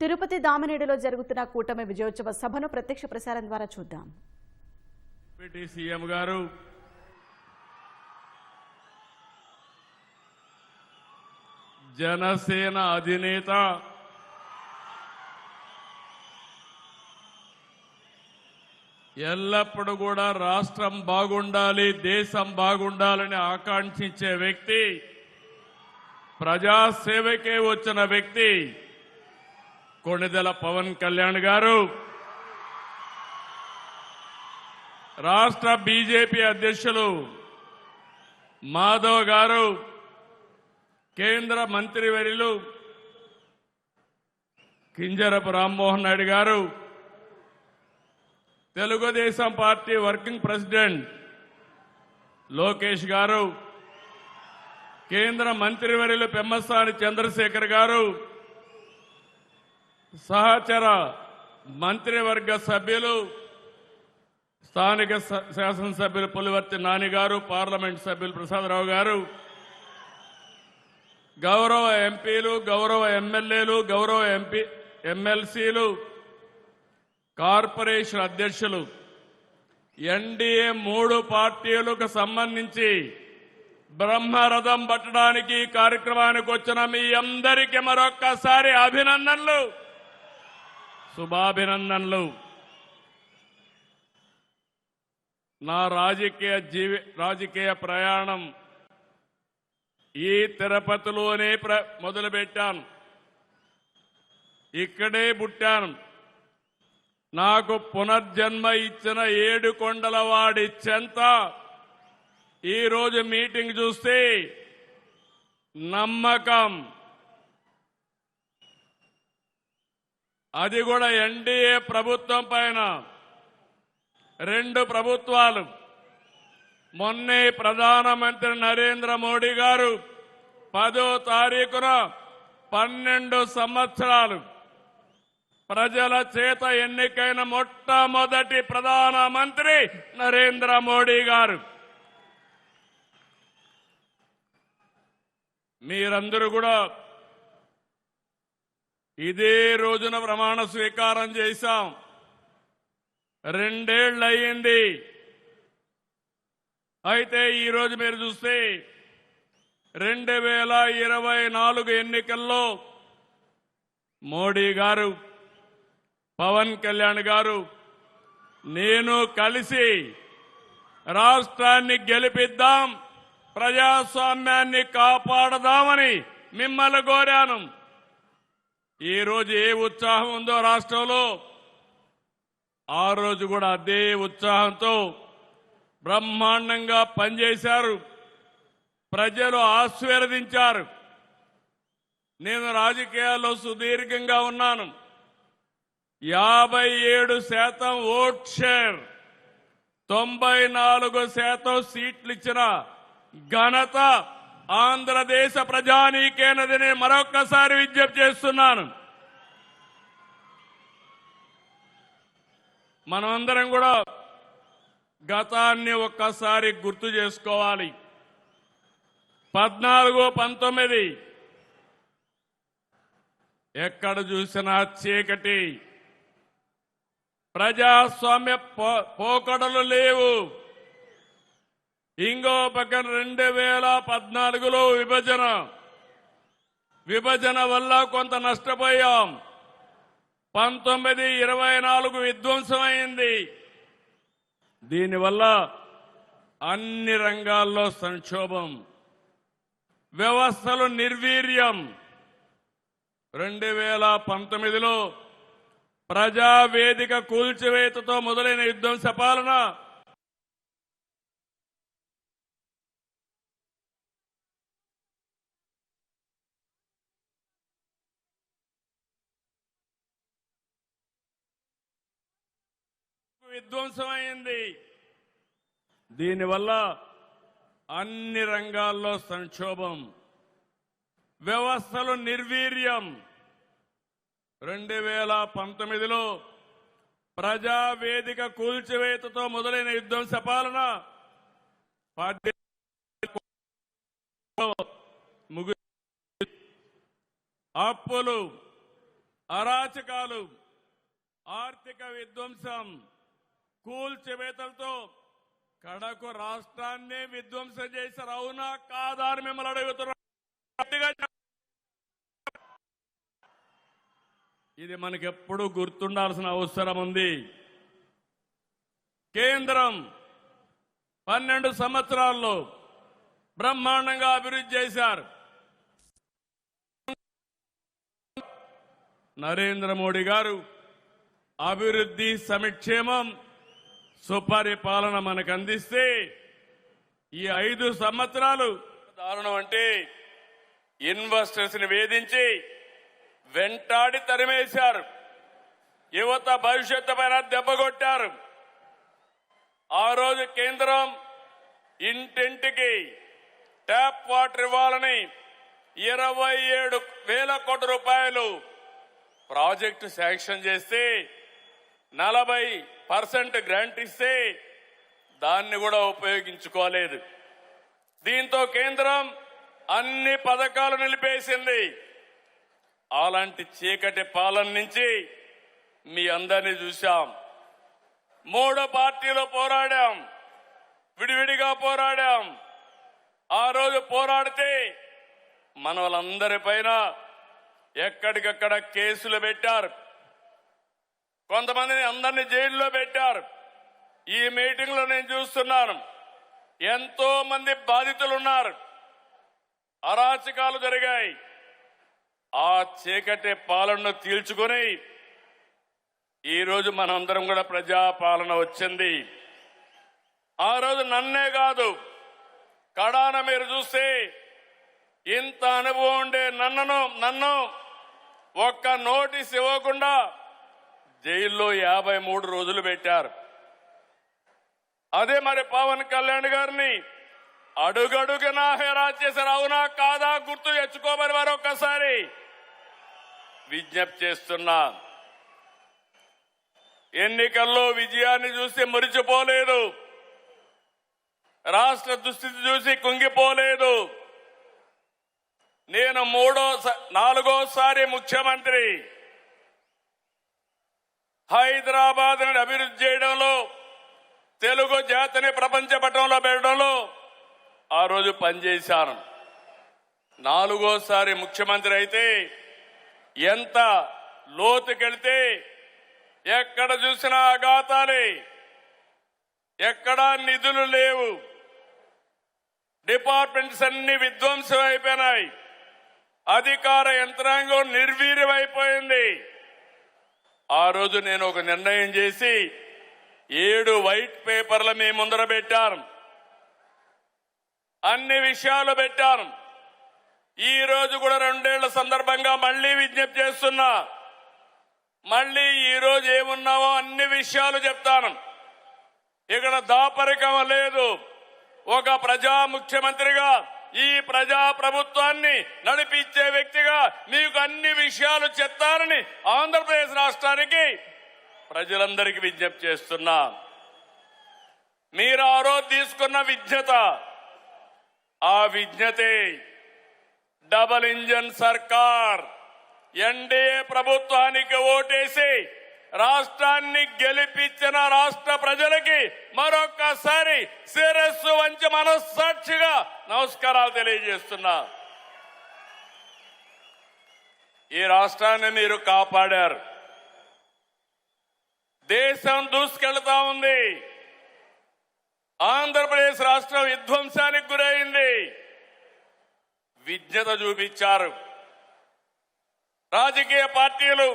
తిరుపతి దామనేడులో జరుగుతున్న కూటమి విజయోత్సవ సభను ప్రత్యక్ష ప్రసారం ద్వారా చూద్దాం. డిప్యూటీ సీఎం గారు జనసేన అధినేత ఎల్లప్పుడూ కూడా రాష్ట్రం బాగుండాలి, దేశం బాగుండాలని ఆకాంక్షించే వ్యక్తి, ప్రజాసేవకే వచ్చిన వ్యక్తి కొణిదెల పవన్ కళ్యాణ్ గారు. రాష్ట్ర బీజేపీ అధ్యక్షులు మాధవ్ గారు, కేంద్ర మంత్రివర్యులు కింజరపు రామ్మోహన్ నాయుడు గారు, Telugu Desam party working president Lokesh గారు, కేంద్ర మంత్రివర్యులు పెమ్మసాని చంద్రశేఖర్ గారు, సహచర మంత్రివర్గ సభ్యులు స్థానిక శాసనసభ్యులు పులివర్తి నాని గారు, పార్లమెంట్ సభ్యులు ప్రసాదరావు గారు, గౌరవ ఎంపీలు, గౌరవ ఎమ్మెల్యేలు, గౌరవ ఎమ్మెల్సీలు, కార్పొరేషన్ అధ్యక్షులు, ఎన్డీఏ 3 పార్టీలకు సంబంధించి బ్రహ్మరథం పట్టడానికి కార్యక్రమానికి వచ్చిన మీ అందరికీ మరొక్కసారి అభినందనలు, శుభాభినందనలు. నా రాజకీయ ప్రయాణం ఈ తిరుపతిలోనే మొదలుపెట్టాను, ఇక్కడే పుట్టాను. నాకు పునర్జన్మ ఇచ్చిన 7 కొండలవాడి చెంత ఈరోజు మీటింగ్ చూస్తే నమ్మకం, అది కూడా ఎన్డీఏ ప్రభుత్వం పైన. 2 ప్రభుత్వాలు, మొన్నే ప్రధానమంత్రి నరేంద్ర మోడీ గారు 10వ తారీఖున 12 సంవత్సరాలు ప్రజల చేత ఎన్నికైన మొట్టమొదటి ప్రధానమంత్రి నరేంద్ర మోడీ గారు. మీరందరూ కూడా ఇదే రోజున ప్రమాణ స్వీకారం చేశాం. 2 ఏళ్లు అయ్యింది. అయితే ఈరోజు మీరు చూస్తే 2024 ఎన్నికల్లో మోడీ గారు, పవన్ కళ్యాణ్ గారు, నేను కలిసి రాష్ట్రాన్ని గెలిపిద్దాం, ప్రజాస్వామ్యాన్ని కాపాడదామని మిమ్మల్ని కోరాను. ఈరోజు ఏ ఉత్సాహం ఉందో రాష్ట్రంలో, ఆ రోజు కూడా అదే ఉత్సాహంతో బ్రహ్మాండంగా పనిచేశారు. ప్రజలు ఆశీర్వదించారు. నేను రాజకీయాల్లో సుదీర్ఘంగా ఉన్నాను. 57% ఓట్ షేర్, 94% సీట్లు ఇచ్చిన ఘనత ఆంధ్రదేశ ప్రజానీకేనదని మరొక్కసారి విజ్ఞప్తి చేస్తున్నాను. మనమందరం కూడా గతాన్ని ఒక్కసారి గుర్తు చేసుకోవాలి. 14-19 ఎక్కడ చూసినా చీకటి, ప్రజాస్వామ్య పోకడలు లేవు. ఇంకో పక్కన 2014లో విభజన వల్ల కొంత నష్టపోయాం. 19-24 విధ్వంసమైంది. దీనివల్ల అన్ని రంగాల్లో సంక్షోభం, వ్యవస్థలు నిర్వీర్యం. 2019లో ప్రజావేదిక కూల్చివేతతో మొదలైన విధ్వంస పాలన విధ్వంసమైంది. దీనివల్ల అన్ని రంగాల్లో సంక్షోభం, వ్యవస్థలు నిర్వీర్యం. 2019లో ప్రజావేదిక కూల్చివేతతో మొదలైన విధ్వంస పాలన అప్పులు, అరాచకాలు, ఆర్థిక విధ్వంసం, కూల్చివేతలతో కడకు రాష్ట్రాన్నే విధ్వంసం చేశారు. అవునా కాదా అని మిమ్మల్ని అడుగుతున్నారు. ఇది మనకెప్పుడు గుర్తుండాల్సిన అవసరం ఉంది. కేంద్రం 12 సంవత్సరాల్లో బ్రహ్మాండంగా అభివృద్ధి చేశారు. నరేంద్ర మోడీ గారు అభివృద్ధి, సంక్షేమం, సుపరిపాలన మనకు అందిస్తే ఈ 5 సంవత్సరాలు దారుణం. అంటే ఇన్వెస్టర్స్ ని వేధించి వెంటాడి తరిమేశారు. యువత భవిష్యత్తు పైన దెబ్బకొట్టారు. ఆ రోజు కేంద్రం ఇంటింటికి ట్యాప్ వాటర్ ఇవ్వాలని 27,000 కోట్ల రూపాయలు ప్రాజెక్టు శాంక్షన్ చేస్తే 40% గ్రాంట్ ఇస్తే దాన్ని కూడా ఉపయోగించుకోలేదు. దీంతో కేంద్రం అన్ని పథకాలు నిలిపేసింది. అలాంటి చీకటి పాలన నుంచి మీ అందరినీ చూశాం. 3 పార్టీలు పోరాడాం, విడివిడిగా పోరాడాం. ఆ రోజు పోరాడితే మన వాళ్ళందరిపైన ఎక్కడికక్కడ కేసులు పెట్టారు. కొంతమందిని అందరినీ జైల్లో పెట్టారు. ఈ మీటింగ్ లో నేను చూస్తున్నాను, ఎంతో మంది బాధితులున్నారు. అరాచకాలు జరిగాయి. ఆ చీకటి పాలనను తీల్చుకొని ఈరోజు మనందరం కూడా ప్రజాపాలన వచ్చింది. ఆ రోజు నన్నే కాదు, కడాన మీరు చూస్తే ఇంత అనుభవం ఉండే నన్ను ఒక్క నోటీస్ ఇవ్వకుండా జైల్లో 53 రోజులు పెట్టారు. అదే మరి పవన్ కళ్యాణ్ గారిని అడుగడుగునా హెరాస్ చేశారు. అవునా కాదా గుర్తు తెచ్చుకోమని మరొకసారి విజ్ఞప్తి చేస్తున్నా. ఎన్నికల్లో విజయాన్ని చూసి మురిచిపోలేదు, రాష్ట్ర దుస్థితి చూసి కుంగిపోలేదు. నేను 4వ ముఖ్యమంత్రి. హైదరాబాద్ ని అభివృద్ధి చేయడంలో, తెలుగు జాతిని ప్రపంచ పటంలో పెట్టడంలో ఆ రోజు పనిచేశాను. 4వ ముఖ్యమంత్రి అయితే ఎంత లోతుకెళ్తే ఎక్కడ చూసినా అఘాతాలే, ఎక్కడా నిధులు లేవు, డిపార్ట్మెంట్స్ అన్ని విధ్వంసం అయిపోయినాయి, అధికార యంత్రాంగం నిర్వీర్యమైపోయింది. ఆ రోజు నేను ఒక నిర్ణయం చేసి 7 వైట్ పేపర్ల మీ ముందర పెట్టాను, అన్ని విషయాలు పెట్టాను. ఈ రోజు కూడా 2 ఏళ్ల సందర్భంగా మళ్లీ విజ్ఞప్తి చేస్తున్నా. మళ్లీ ఈ రోజు ఏమున్నావో అన్ని విషయాలు చెప్తాను. ఇక్కడ దాపరికం లేదు. ఒక ప్రజా ముఖ్యమంత్రిగా, ఈ ప్రజా ప్రభుత్వాన్ని నడిపించే వ్యక్తిగా మీకు అన్ని విషయాలు చెప్తానని ఆంధ్రప్రదేశ్ రాష్ట్రానికి ప్రజలందరికీ విజ్ఞప్తి చేస్తున్నా. మీరు ఆ రోజు తీసుకున్న విజ్ఞత, ఆ విజ్ఞతే డబుల్ ఇంజన్ సర్కార్, ఎన్డీఏ ప్రభుత్వానికి ఓటేసి రాష్ట్రాన్ని గెలిపించిన రాష్ట్ర ప్రజలకి మరొక్కసారి శిరస్సు వంచి మనస్సాక్షిగా నమస్కారాలు తెలియజేస్తున్నా. ఈ రాష్ట్రాన్ని మీరు కాపాడారు. దేశం దూసుకెళ్తా ఉంది. ఆంధ్రప్రదేశ్ రాష్ట్రం విధ్వంసానికి గురైంది. విజ్ఞత చూపించారు. రాజకీయ పార్టీలు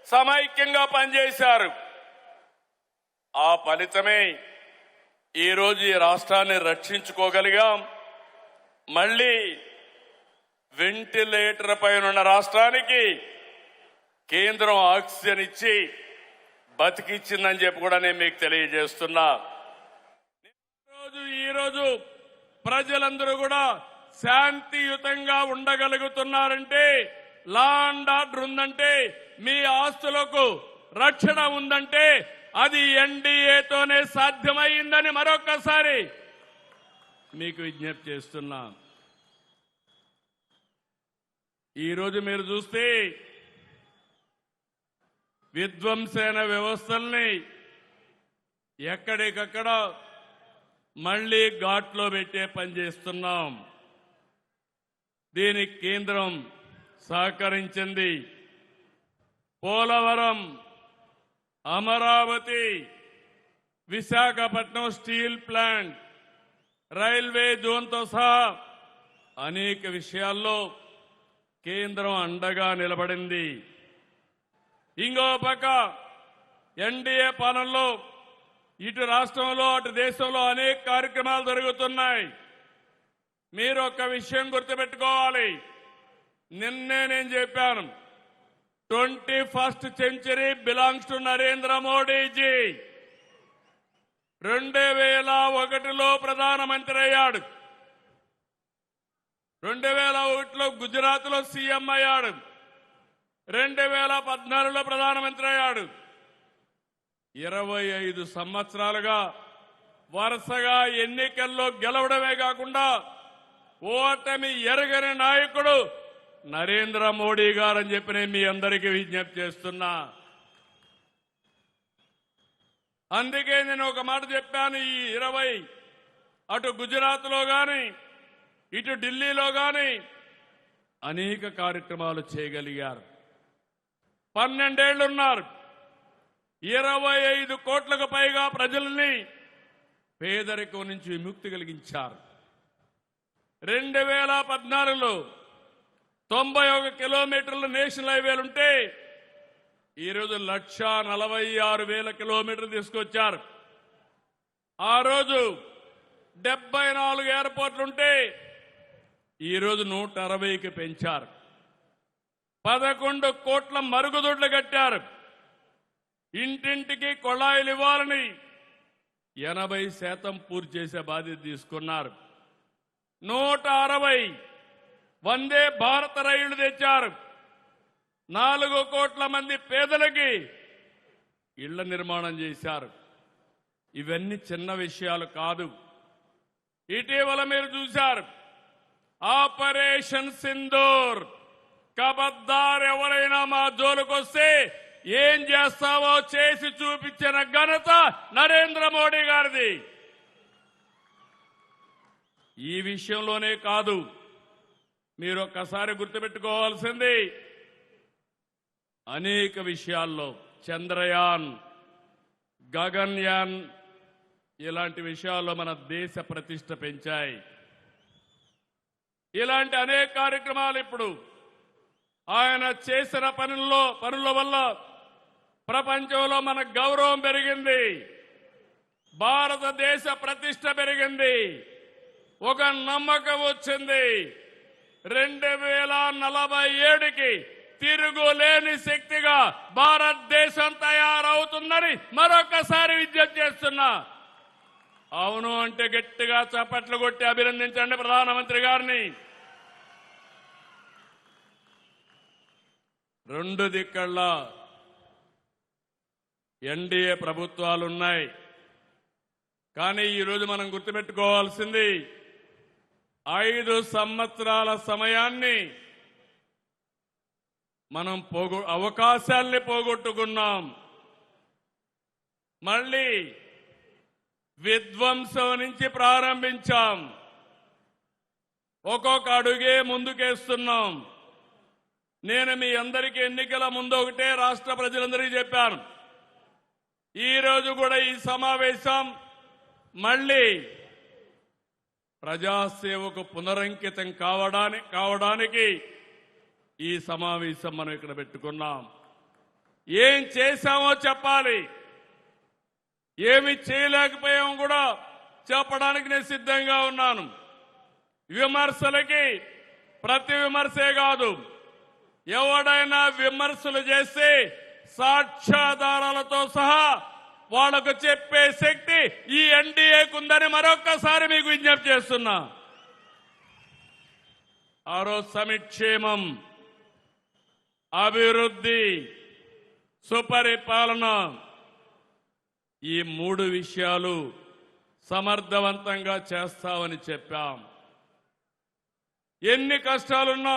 సమైక్యంగా పనిచేశారు. ఆ ఫలితమే ఈరోజు ఈ రాష్ట్రాన్ని రక్షించుకోగలిగాం. మళ్లీ వెంటిలేటర్ పైన ఉన్న రాష్ట్రానికి కేంద్రం ఆక్సిజన్ ఇచ్చి బతికిచ్చిందని చెప్పి కూడా నేను మీకు తెలియజేస్తున్నా. ఈరోజు ప్రజలందరూ కూడా శాంతియుతంగా ఉండగలుగుతున్నారంటే, లా అండ్ ఆర్డర్ ఉందంటే, మీ ఆస్తులకు రక్షణ ఉందంటే అది ఎన్డీఏతోనే సాధ్యమైందని మరొకసారి మీకు విజ్ఞప్తి చేస్తున్నా. ఈరోజు మీరు చూస్తే విధ్వంసైన వ్యవస్థల్ని ఎక్కడికక్కడ మళ్లీ ఘాట్లో పెట్టే పని చేస్తున్నాం. దీనికి కేంద్రం సహకరించింది. Polavaram, Amaravati, Visakhapatnam steel plant, railway జోన్తో సహా అనేక విషయాల్లో కేంద్రం అండగా నిలబడింది. ఇంకో పక్క ఎన్డీఏ పాలనలో ఇటు రాష్ట్రంలో అటు దేశంలో అనేక కార్యక్రమాలు జరుగుతున్నాయి. మీరు ఒక్క విషయం గుర్తుపెట్టుకోవాలి. నిన్నే నేను చెప్పాను, 21st century belongs to Narendra Modiji. 2001లో ప్రధానమంత్రి అయ్యాడు. 2001లో గుజరాత్లో సీఎం అయ్యాడు. 2014లో ప్రధానమంత్రి అయ్యాడు. 25 సంవత్సరాలుగా వరుసగా ఎన్నికల్లో గెలవడమే కాకుండా ఓటమి ఎరగని నాయకుడు నరేంద్ర మోడీ గారని చెప్పి నేను మీ అందరికీ విజ్ఞప్తి చేస్తున్నా. అందుకే నేను ఒక మాట చెప్పాను. ఈ 20 అటు గుజరాత్లో గాని ఇటు ఢిల్లీలో గాని అనేక కార్యక్రమాలు చేయగలిగారు. 12 ఏళ్లున్నారు. 25 కోట్లకు పైగా ప్రజల్ని పేదరికం నుంచి విముక్తి కలిగించారు. 2014లో 91 కిలోమీటర్ల నేషనల్ హైవేలుంటే ఈరోజు 1,46,000 కిలోమీటర్లు తీసుకొచ్చారు. ఆ రోజు 74 ఎయిర్పోర్ట్లుంటే ఈరోజు 160కి పెంచారు. 11 కోట్ల మరుగుదొడ్లు కట్టారు. ఇంటింటికి కొళాయిలు ఇవ్వాలని 80% పూర్తి చేసే బాధ్యత తీసుకున్నారు. 160 వందే భారత రైళ్లు తెచ్చారు. 4 కోట్ల మంది పేదలకి ఇళ్ల నిర్మాణం చేశారు. ఇవన్నీ చిన్న విషయాలు కాదు. ఇటీవల మీరు చూశారు ఆపరేషన్ సింధూర్. కబద్దార్ ఎవరైనా మా జోలుకొస్తే ఏం చేస్తావో చేసి చూపించిన ఘనత నరేంద్ర మోడీ గారిది. ఈ విషయంలోనే కాదు, మీరు ఒక్కసారి గుర్తుపెట్టుకోవాల్సింది అనేక విషయాల్లో చంద్రయాన్, గగన్యాన్ ఇలాంటి విషయాల్లో మన దేశ ప్రతిష్ట పెంచాయి. ఇలాంటి అనేక కార్యక్రమాలు ఇప్పుడు ఆయన చేసిన పనుల వల్ల ప్రపంచంలో మన గౌరవం పెరిగింది. భారతదేశ ప్రతిష్ట పెరిగింది. ఒక నమ్మకం వచ్చింది. 2047కి తిరుగులేని శక్తిగా భారతదేశం తయారవుతుందని మరొకసారి విజ్ఞప్తి చేస్తున్నా. అవును అంటే గట్టిగా చప్పట్లు కొట్టి అభినందించండి ప్రధానమంత్రి గారిని. 2 దిక్కల్లా ఎన్డీఏ ప్రభుత్వాలున్నాయి. కానీ ఈరోజు మనం గుర్తుపెట్టుకోవాల్సింది 5 సంవత్సరాల సమయాన్ని మనం అవకాశాల్ని పోగొట్టుకున్నాం. మళ్ళీ విధ్వంసం నుంచి ప్రారంభించాం. ఒక్కొక్క అడుగే ముందుకేస్తున్నాం. నేను మీ అందరికీ ఎన్నికల ముందు ఒకటే రాష్ట్ర ప్రజలందరికీ చెప్పాను. ఈ రోజు కూడా ఈ సమావేశం మళ్ళీ ప్రజాసేవకు పునరంకితం కావడానికి ఈ సమావేశం మనం ఇక్కడ పెట్టుకున్నాం. ఏం చేశామో చెప్పాలి, ఏమి చేయలేకపోయామో కూడా చెప్పడానికి నేను సిద్ధంగా ఉన్నాను. విమర్శలకి ప్రతి విమర్శే కాదు, ఎవడైనా విమర్శలు చేస్తే సాక్ష్యాధారాలతో సహా వాళ్లకు చెప్పే శక్తి ఈ ఎన్డీఏకుందని మరొక్కసారి మీకు విజ్ఞప్తి చేస్తున్నా. ఆ రోజు సంక్షేమం, అభివృద్ధి, సుపరిపాలన ఈ 3 విషయాలు సమర్థవంతంగా చేస్తామని చెప్పాం. ఎన్ని కష్టాలున్నా,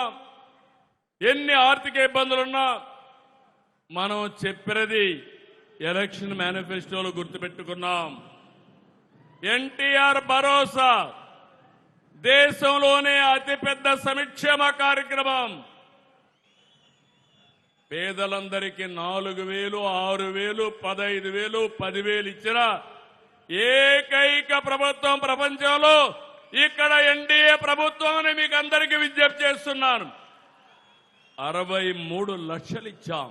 ఎన్ని ఆర్థిక ఇబ్బందులున్నా మనం చెప్పినది ఎలక్షన్ మేనిఫెస్టోలో గుర్తుపెట్టుకున్నాం. ఎన్టీఆర్ భరోసా దేశంలోనే అతిపెద్ద సంక్షేమ కార్యక్రమం. పేదలందరికీ 4,000, 6,000, 15,000, 10,000 ఇచ్చిన ఏకైక ప్రభుత్వం ప్రపంచంలో ఇక్కడ ఎన్డీఏ ప్రభుత్వం అని మీకు అందరికీ విజ్ఞప్తి చేస్తున్నాను. 63 లక్షలు ఇచ్చాం.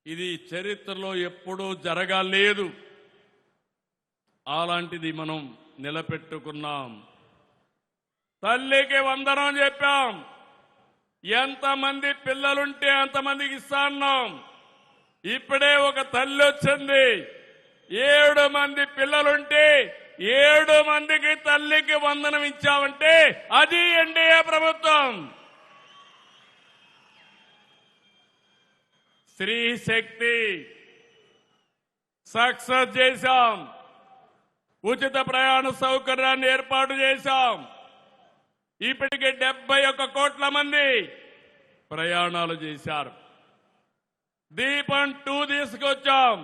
ఇది చరిత్రలో ఎప్పుడూ జరగలేదు. అలాంటిది మనం నిలబెట్టుకున్నాం. తల్లికి వందనం చెప్పాం. ఎంతమంది పిల్లలుంటే అంతమందికి ఇస్తాన్నాం. ఇప్పుడే ఒక తల్లి వచ్చింది. 7 మంది పిల్లలుంటే 7 మందికి తల్లికి వందనం ఇచ్చామంటే అది ఎన్డీఏ ప్రభుత్వం. స్త్రీ శక్తి సక్సెస్ చేశాం. ఉచిత ప్రయాణ సౌకర్యాన్ని ఏర్పాటు చేశాం. ఇప్పటికే 71 కోట్ల మంది ప్రయాణాలు చేశారు. దీపం 2 తీసుకొచ్చాం.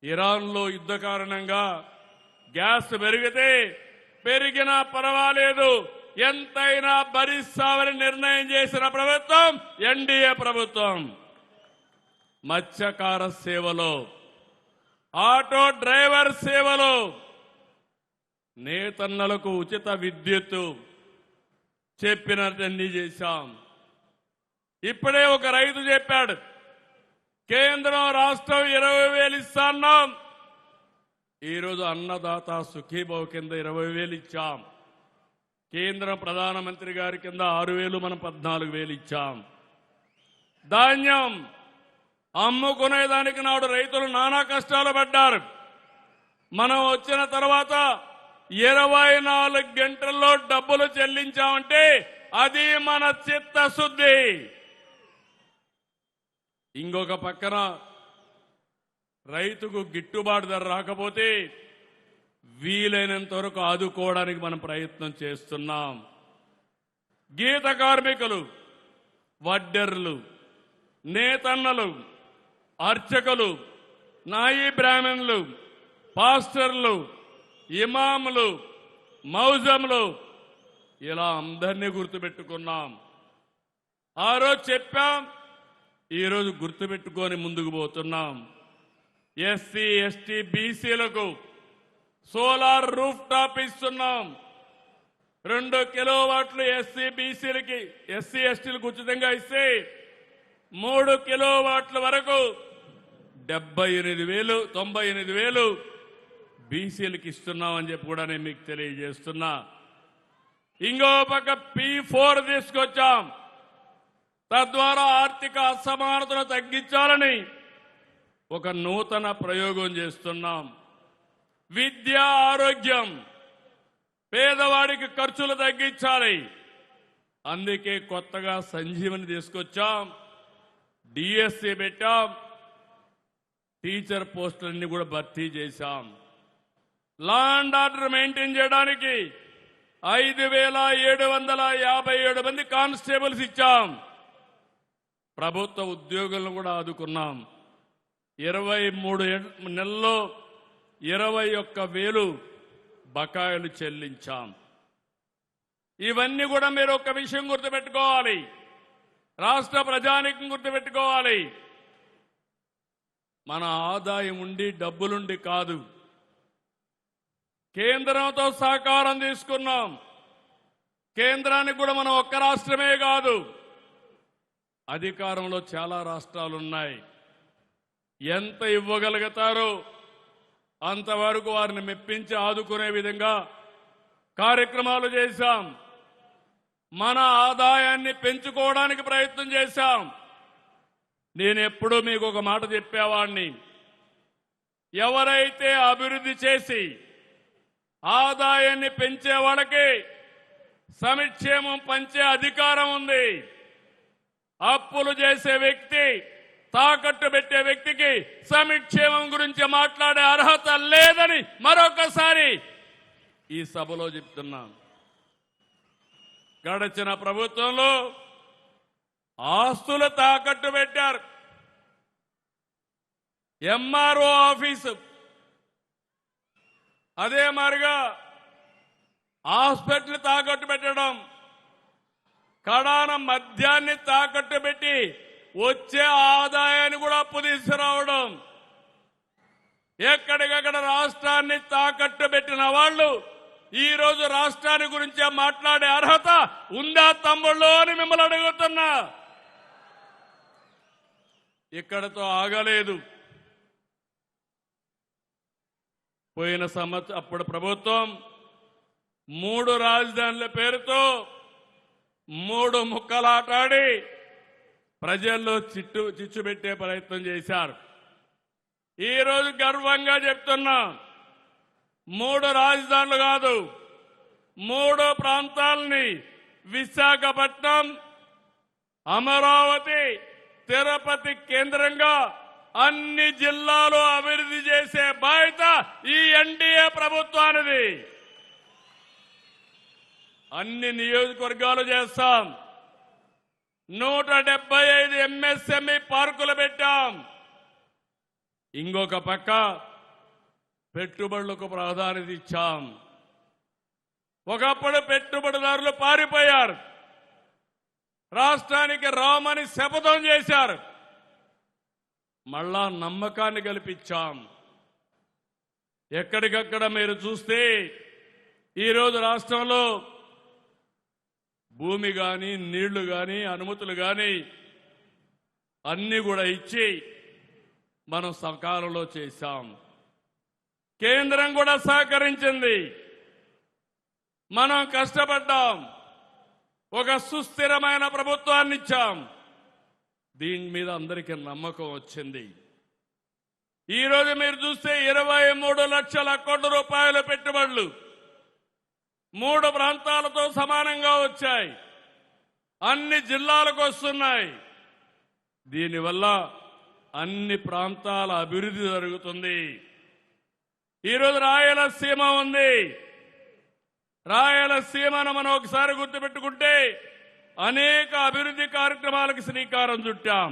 ఇరాన్లో యుద్ధ కారణంగా గ్యాస్ పెరిగితే పెరిగినా పర్వాలేదు, ఎంతైనా భరిస్తామని నిర్ణయం చేసిన ప్రభుత్వం ఎన్డీఏ ప్రభుత్వం. మత్స్యకార సేవలో, ఆటో డ్రైవర్ సేవలో, నేతన్నలకు ఉచిత విద్యుత్తు చెప్పినట్లన్నీ చేశాం. ఇప్పుడే ఒక రైతు చెప్పాడు, కేంద్రం రాష్ట్రం 20,000 ఇస్తాన్నాం. ఈరోజు అన్నదాత సుఖీభావ కింద 20,000 ఇచ్చాం. కేంద్రం ప్రధానమంత్రి గారి కింద 6,000, మనం 14,000 ఇచ్చాం. ధాన్యం అమ్ముకునేదానికి నాడు రైతులు నానా కష్టాలు పడ్డారు. మనం వచ్చిన తర్వాత 24 గంటల్లో డబ్బులు చెల్లించామంటే అది మన చిత్తశుద్ధి. ఇంకొక పక్కన రైతుకు గిట్టుబాటు ధర రాకపోతే వీలైనంత వరకు ఆదుకోవడానికి మనం ప్రయత్నం చేస్తున్నాం. గీత కార్మికులు, వడ్డెర్లు, నేతన్నలు, అర్చకులు, నాయీ బ్రాహ్మణులు, పాస్టర్లు, ఇమాములు, మౌజములు, ఇలా అందరినీ గుర్తుపెట్టుకున్నాం. ఆ రోజు చెప్పాం, ఈరోజు గుర్తుపెట్టుకొని ముందుకు పోతున్నాం. ఎస్సీ, ఎస్టీ, బీసీలకు సోలార్ రూఫ్ టాప్ ఇస్తున్నాం. 2 కిలోవాట్లు ఎస్సీ బీసీలకి, ఎస్సీ ఎస్టీలకు ఉచితంగా ఇస్తే 3 కిలోవాట్ల వరకు 78,000, 98,000 బీసీలకు ఇస్తున్నామని చెప్పి కూడా నేను మీకు తెలియజేస్తున్నా. ఇంకో పక్క P4 తీసుకొచ్చాం. తద్వారా ఆర్థిక అసమానతను తగ్గించాలని ఒక నూతన ప్రయోగం చేస్తున్నాం. విద్య, ఆరోగ్యం, పేదవాడికి ఖర్చులు తగ్గించాలి. అందుకే కొత్తగా సంజీవని తీసుకొచ్చాం. డిఎస్సి పెట్టాం. టీచర్ పోస్టులన్నీ కూడా భర్తీ చేశాం. లా అండ్ ఆర్డర్ మెయింటైన్ చేయడానికి 5,757 మంది కానిస్టేబుల్స్ ఇచ్చాం. ప్రభుత్వ ఉద్యోగులను కూడా ఆదుకున్నాం. 23 నెలల్లో 21,000 బకాయిలు చెల్లించాం. ఇవన్నీ కూడా మీరు ఒక విషయం గుర్తుపెట్టుకోవాలి, రాష్ట్ర ప్రజానీకం గుర్తుపెట్టుకోవాలి. మన ఆదాయం ఉండి డబ్బులుండి కాదు, కేంద్రంతో సహకారం తీసుకున్నాం. కేంద్రానికి కూడా మనం ఒక్క రాష్ట్రమే కాదు, అధికారంలో చాలా రాష్ట్రాలున్నాయి. ఎంత ఇవ్వగలుగుతారో అంతవరకు వారిని మెప్పించి ఆదుకునే విధంగా కార్యక్రమాలు చేశాం. మన ఆదాయాన్ని పెంచుకోవడానికి ప్రయత్నం చేశాం. నేను ఎప్పుడూ మీకు ఒక మాట చెప్పేవాడిని, ఎవరైతే అభివృద్ధి చేసి ఆదాయాన్ని పెంచే వాళ్ళకి సంక్షేమం పంచే అధికారం ఉంది. అప్పులు చేసే వ్యక్తి, తాకట్టు పెట్టే వ్యక్తికి సంక్షేమం గురించి మాట్లాడే అర్హత లేదని మరొకసారి ఈ సభలో చెప్తున్నాను. గడిచిన ప్రభుత్వంలో ఆస్తులు తాకట్టు పెట్టారు. ఎంఆర్ఓ ఆఫీసు, అదే మారిగా హాస్పిటల్ తాకట్టు పెట్టడం, కడాన మద్యాన్ని తాకట్టు పెట్టి వచ్చే ఆదాయాన్ని కూడా అప్పు తీసుకురావడం, ఎక్కడికక్కడ రాష్ట్రాన్ని తాకట్టు పెట్టిన వాళ్ళు ఈ రోజు రాష్ట్రాన్ని గురించే మాట్లాడే అర్హత ఉందా తమ్ముళ్ళు అని మిమ్మల్ని అడుగుతున్నా. ఇక్కడతో ఆగలేదు. పోయిన సంవత్సరం అప్పుడు ప్రభుత్వం 3 రాజధానుల పేరుతో 3 ముక్కలాటాడి ప్రజల్లో చిచ్చు పెట్టే ప్రయత్నం చేశారు. ఈ రోజు గర్వంగా చెప్తున్నా, 3 రాజధానులు కాదు, 3 ప్రాంతాలని విశాఖపట్నం, అమరావతి, తిరుపతి కేంద్రంగా అన్ని జిల్లాలు అభివృద్ధి చేసే బాధ్యత ఈ ఎన్డీఏ ప్రభుత్వానిది. అన్ని నియోజకవర్గాలు చేస్తాం. 175 ఎంఎస్ఎంఈ పార్కులు పెట్టాం. ఇంకొక పక్క పెట్టుబడులకు ప్రాధాన్యత ఇచ్చాం. ఒకప్పుడు పెట్టుబడిదారులు పారిపోయారు, రాష్ట్రానికి రామని శపథం చేశారు. మళ్ళా నమ్మకాన్ని కల్పించాం. ఎక్కడికక్కడ మీరు చూస్తే ఈరోజు రాష్ట్రంలో భూమి కానీ, నీళ్లు కానీ, అనుమతులు కానీ అన్ని కూడా ఇచ్చి మనం సకాలంలో చేశాం. కేంద్రం కూడా సహకరించింది. మనం కష్టపడ్డాం. ఒక సుస్థిరమైన ప్రభుత్వాన్ని ఇచ్చాం. దీని మీద అందరికీ నమ్మకం వచ్చింది. ఈరోజు మీరు చూస్తే 23 లక్షల కోట్ల రూపాయల పెట్టుబడులు 3 ప్రాంతాలతో సమానంగా వచ్చాయి. అన్ని జిల్లాలకు వస్తున్నాయి. దీనివల్ల అన్ని ప్రాంతాల అభివృద్ధి జరుగుతుంది. ఈరోజు రాయలసీమ ఉంది. రాయలసీమను మనం ఒకసారి గుర్తుపెట్టుకుంటే అనేక అభివృద్ధి కార్యక్రమాలకు శ్రీకారం చుట్టాం.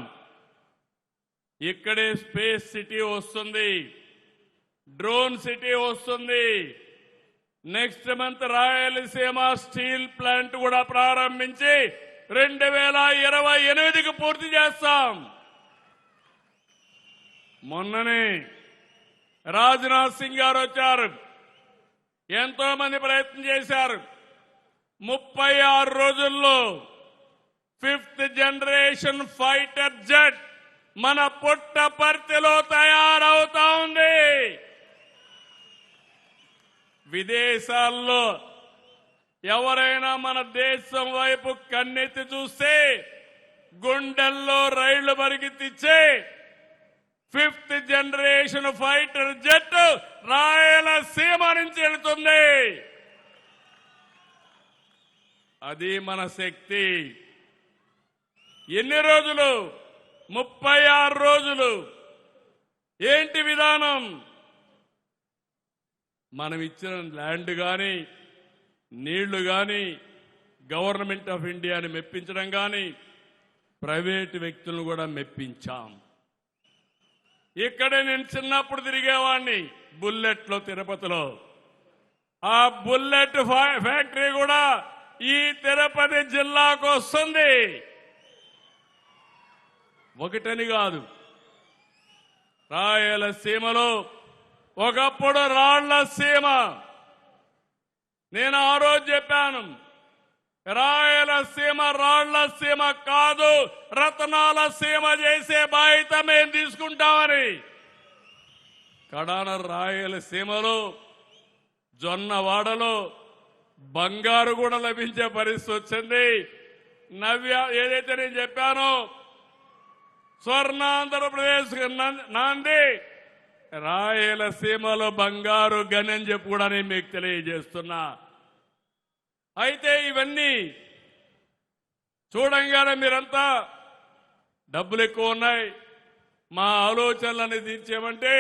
ఇక్కడే స్పేస్ సిటీ వస్తుంది, డ్రోన్ సిటీ వస్తుంది. Next month Rayalaseema steel plant కూడా ప్రారంభించి 2028కి పూర్తి చేస్తాం. మొన్ననే రాజ్నాథ్ సింగ్ గారు వచ్చారు. ఎంతో మంది ప్రయత్నం చేశారు. 36 రోజుల్లో 5th జనరేషన్ ఫైటర్ జెట్ మన పుట్టపర్తిలో తయారవుతా ఉంది. విదేశాల్లో ఎవరైనా మన దేశం వైపు కన్నెత్తి చూస్తే గుండెల్లో రైళ్లు పరిగెత్తిచ్చే 5th generation fighter jet Rayalaseema నుంచి వెళుతుంది. అది మన శక్తి. ఎన్ని రోజులు? 36 రోజులు. ఏంటి విధానం? మనం ఇచ్చిన ల్యాండ్ కానీ, నీళ్లు కానీ, గవర్నమెంట్ ఆఫ్ ఇండియాని మెప్పించడం కానీ, ప్రైవేటు వ్యక్తులను కూడా మెప్పించాం. ఇక్కడే నేను చిన్నప్పుడు తిరిగేవాడిని బుల్లెట్లో, తిరుపతిలో. ఆ బుల్లెట్ ఫ్యాక్టరీ కూడా ఈ తిరుపతి జిల్లాకు వస్తుంది. ఒకటని కాదు, రాయలసీమలో ఒకప్పుడు రాళ్ల సీమ. నేను ఆ రోజు చెప్పాను, రాయలసీమ రాళ్ల సీమ కాదు, రత్నాల సీమ చేసే బాధ్యత మేము తీసుకుంటామని. కడాన రాయలసీమలో జొన్నవాడలో బంగారు కూడా లభించే పరిస్థితి వచ్చింది. ఏదైతే నేను చెప్పానో స్వర్ణాంధ్రప్రదేశ్ నాంది రాయలసీమలో బంగారు గని అని చెప్పి కూడా నేను మీకు తెలియజేస్తున్నా. అయితే ఇవన్నీ చూడంగానే మీరంతా డబ్బులు ఎక్కువ ఉన్నాయి, మా ఆలోచనలని తీర్చేమంటే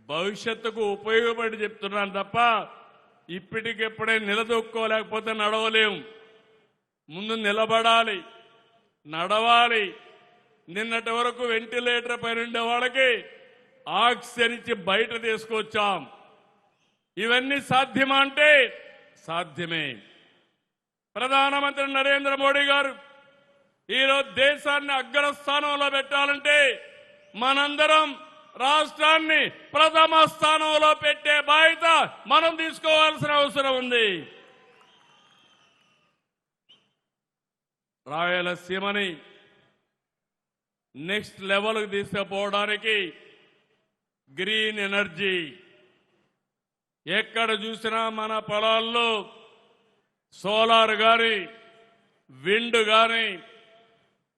భవిష్యత్తుకు ఉపయోగపడి చెప్తున్నాను తప్ప ఇప్పటికిప్పుడే నిలదొక్కోలేకపోతే నడవలేం. ముందు నిలబడాలి. నడవాలి. నిన్నటి వరకు వెంటిలేటర్ పైన ఉండే వాళ్ళకి ఆక్సిజన్ ఇచ్చి బయట తీసుకొచ్చాం. ఇవన్నీ సాధ్యమా అంటే సాధ్యమే. ప్రధానమంత్రి నరేంద్ర మోడీ గారు ఈరోజు దేశాన్ని అగ్రస్థానంలో పెట్టాలంటే మనందరం రాష్ట్రాన్ని ప్రథమ స్థానంలో పెట్టే బాధ్యత మనం తీసుకోవాల్సిన అవసరం ఉంది. రాయలసీమని నెక్స్ట్ లెవెల్కి తీసుకుపోవడానికి గ్రీన్ ఎనర్జీ ఎక్కడ చూసినా మన పొలాల్లో సోలార్ గాని విండ్ గాని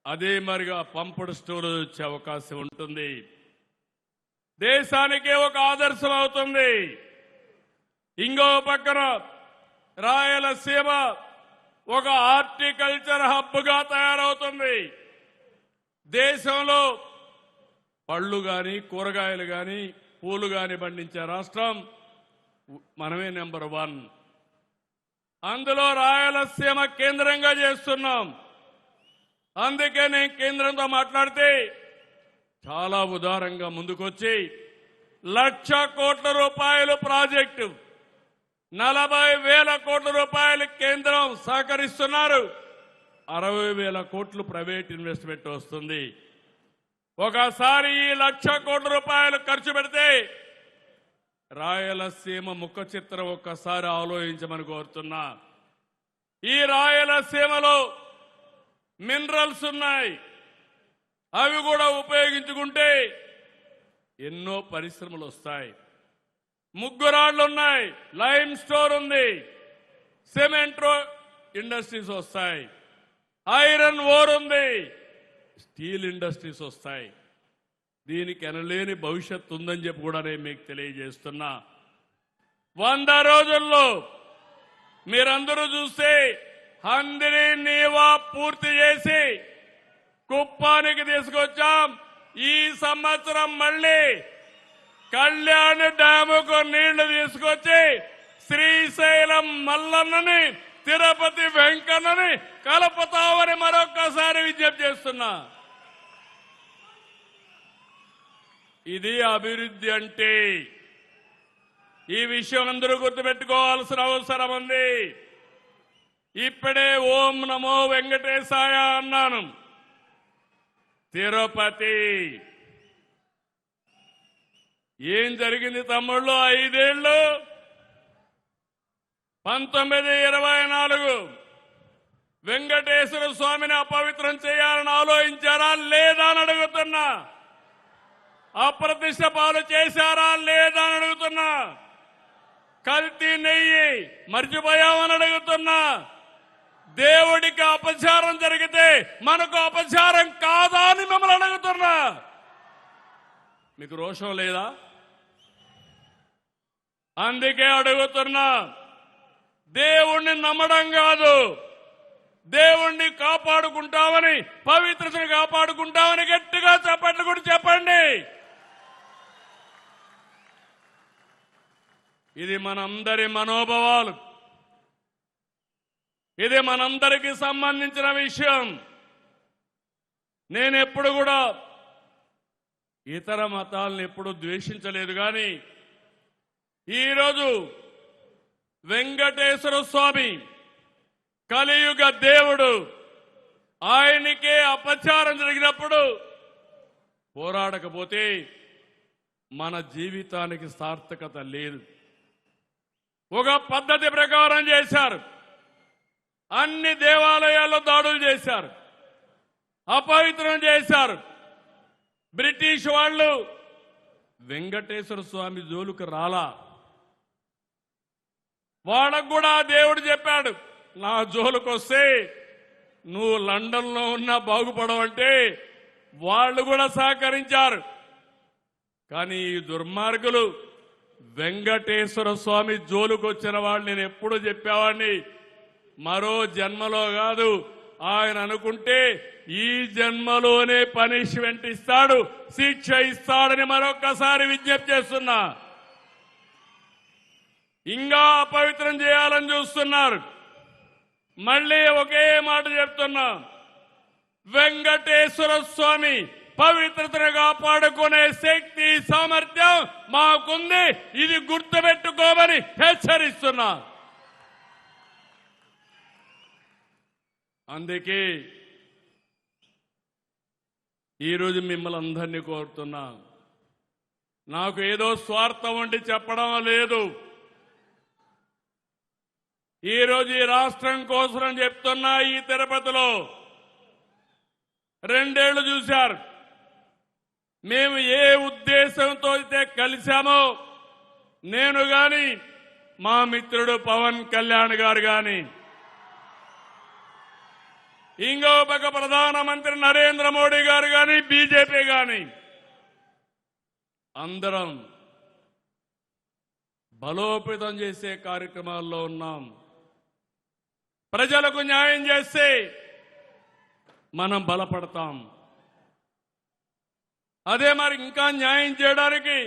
అదే మరిగా పంపుడు స్టోరేజ్ వచ్చే అవకాశం ఉంటుంది. దేశానికే ఒక ఆదర్శం అవుతుంది. ఇంకో పక్కన రాయలసీమ ఒక హార్టికల్చర్ హబ్ గా తయారవుతుంది. దేశంలో పళ్ళు గాని కూరగాయలు గాని పూలు గాని పండించే రాష్ట్రం మనమే నెంబర్ 1. అందులో రాయలసీమ కేంద్రంగా చేస్తున్నాం. అందుకే నేను కేంద్రంతో మాట్లాడితే చాలా ఉదారంగా ముందుకొచ్చి 1,00,000 కోట్ల రూపాయలు ప్రాజెక్టు 40,000 కోట్ల రూపాయలు కేంద్రం సహకరిస్తున్నారు. 60,000 కోట్లు ప్రైవేట్ ఇన్వెస్ట్మెంట్ వస్తుంది. ఒకసారి ఈ 1,00,000 కోట్ల రూపాయలు ఖర్చు పెడితే రాయలసీమ ముఖ చిత్రం ఒక్కసారి ఆలోచించమని కోరుతున్నా. ఈ రాయలసీమలో మినరల్స్ ఉన్నాయి. అవి కూడా ఉపయోగించుకుంటే ఎన్నో పరిశ్రమలు వస్తాయి. ముగ్గురాళ్లు ఉన్నాయి, లైమ్ స్టోర్ ఉంది, సిమెంట్ ఇండస్ట్రీస్ వస్తాయి, ఐరన్ ఓర్ ఉంది, స్టీల్ ఇండస్ట్రీస్ వస్తాయి. దీనికి ఎనలేని భవిష్యత్తు ఉందని చెప్పి కూడా నేను మీకు తెలియజేస్తున్నా. 100 రోజుల్లో మీరందరూ చూస్తే హందిని నీవా పూర్తి చేసి కుప్పానికి తీసుకొచ్చాం. ఈ సంవత్సరం మళ్ళీ కళ్యాణ్ డ్యాముకు నీళ్లు తీసుకొచ్చి శ్రీశైలం మల్లన్నని తిరుపతి వెంకన్నని కలుపుతామని మరొక్కసారి విజ్ఞప్తి చేస్తున్నా. ఇది అభివృద్ధి అంటే. ఈ విషయం అందరూ గుర్తుపెట్టుకోవాల్సిన అవసరం ఉంది. ఇప్పుడే ఓం నమో వెంకటేశాయ అన్నాను. తిరుపతి ఏం జరిగింది తమ్ముళ్ళు? 5 ఏళ్లు 1924 వెంకటేశ్వర స్వామిని అపవిత్రం చేయాలని ఆలోచించారా లేదా అని అడుగుతున్నా. అప్రతిష్ట పాలు చేశారా లేదా అని అడుగుతున్నా. కల్తీ నెయ్యి మర్చిపోయామని అడుగుతున్నా. దేవుడికి అపచారం జరిగితే మనకు అపచారం కాదా అని మిమ్మల్ని అడుగుతున్నా. మీకు రోషం లేదా? అందుకే అడుగుతున్నా. దేవుణ్ణి నమ్మడం కాదు, దేవుణ్ణి కాపాడుకుంటామని, పవిత్రతను కాపాడుకుంటామని గట్టిగా చప్పట్లు కూడా చెప్పండి. ఇది మనందరి మనోభావాలు. ఇది మనందరికీ సంబంధించిన విషయం. నేను ఎప్పుడు కూడా ఇతర మతాలను ఎప్పుడు ద్వేషించలేదు. కానీ ఈరోజు వెంకటేశ్వర స్వామి కలియుగ దేవుడు, ఆయనకే అపచారం జరిగినప్పుడు పోరాడకపోతే మన జీవితానికి సార్థకత లేదు. ఒక పద్ధతి ప్రకారం చేశారు. అన్ని దేవాలయాల్లో దాడులు చేశారు, అపవిత్రం చేశారు. బ్రిటిష్ వాళ్ళు వెంకటేశ్వర స్వామి జోలుకు రాలా. వాళ్ళకు కూడా దేవుడు చెప్పాడు, నా జోలుకు వస్తే నువ్వు లండన్లో ఉన్నా బాగుపడవంటే వాళ్ళు కూడా సహకరించారు. కానీ ఈ దుర్మార్గులు వెంకటేశ్వర స్వామి జోలుకు వచ్చిన వాళ్ళు నేను ఎప్పుడు చెప్పేవాడిని, మరో జన్మలో కాదు, ఆయన అనుకుంటే ఈ జన్మలోనే పనిష్మెంట్ ఇస్తాడు, శిక్ష ఇస్తాడని మరొక్కసారి విజ్ఞప్తి చేస్తున్నా. ఇంకా అపవిత్రం చేయాలని చూస్తున్నారు. మళ్ళీ ఒకే మాట చెప్తున్నా, వెంకటేశ్వర స్వామి పవిత్రతను కాపాడుకునే శక్తి సామర్థ్యం మాకుంది. ఇది గుర్తుపెట్టుకోమని హెచ్చరిస్తున్నా. అందుకే ఈరోజు మిమ్మల్ని అందరినీ కోరుతున్నా. నాకు ఏదో స్వార్థం ఉండి చెప్పడం లేదు. ఈరోజు ఈ రాష్ట్రం కోసం చెప్తున్నా. ఈ తిరుపతిలో 2 ఏళ్లు చూశారు. మేము ఏ ఉద్దేశంతో అయితే కలిశామో, నేను గాని మా మిత్రుడు పవన్ కళ్యాణ్ గారు గాని, ఇంకో పక్క ప్రధానమంత్రి నరేంద్ర మోడీ గారు గాని, బీజేపీ గాని, అందరం బలోపేతం చేసే కార్యక్రమాల్లో ఉన్నాం. ప్రజలకు న్యాయం చేస్తే మనం బలపడతాం. అదే మరి ఇంకా న్యాయం చేయడానికి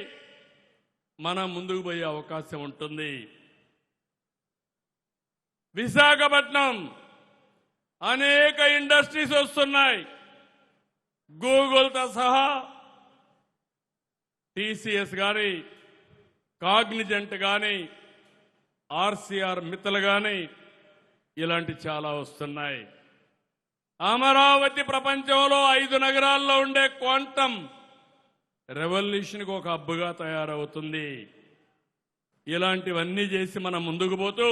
మనం ముందుకు పోయే అవకాశం ఉంటుంది. విశాఖపట్నం అనేక ఇండస్ట్రీస్ వస్తున్నాయి. గూగుల్తో సహా టీసీఎస్ కానీ, కాగ్నిజెంట్ కానీ, ఆర్సీఆర్ మిత్తల్ కానీ ఇలాంటి చాలా వస్తున్నాయి. అమరావతి ప్రపంచంలో 5 నగరాల్లో ఉండే క్వాంటం రెవల్యూషన్కి ఒక హబ్గా తయారవుతుంది. ఇలాంటివన్నీ చేసి మనం ముందుకు పోతూ,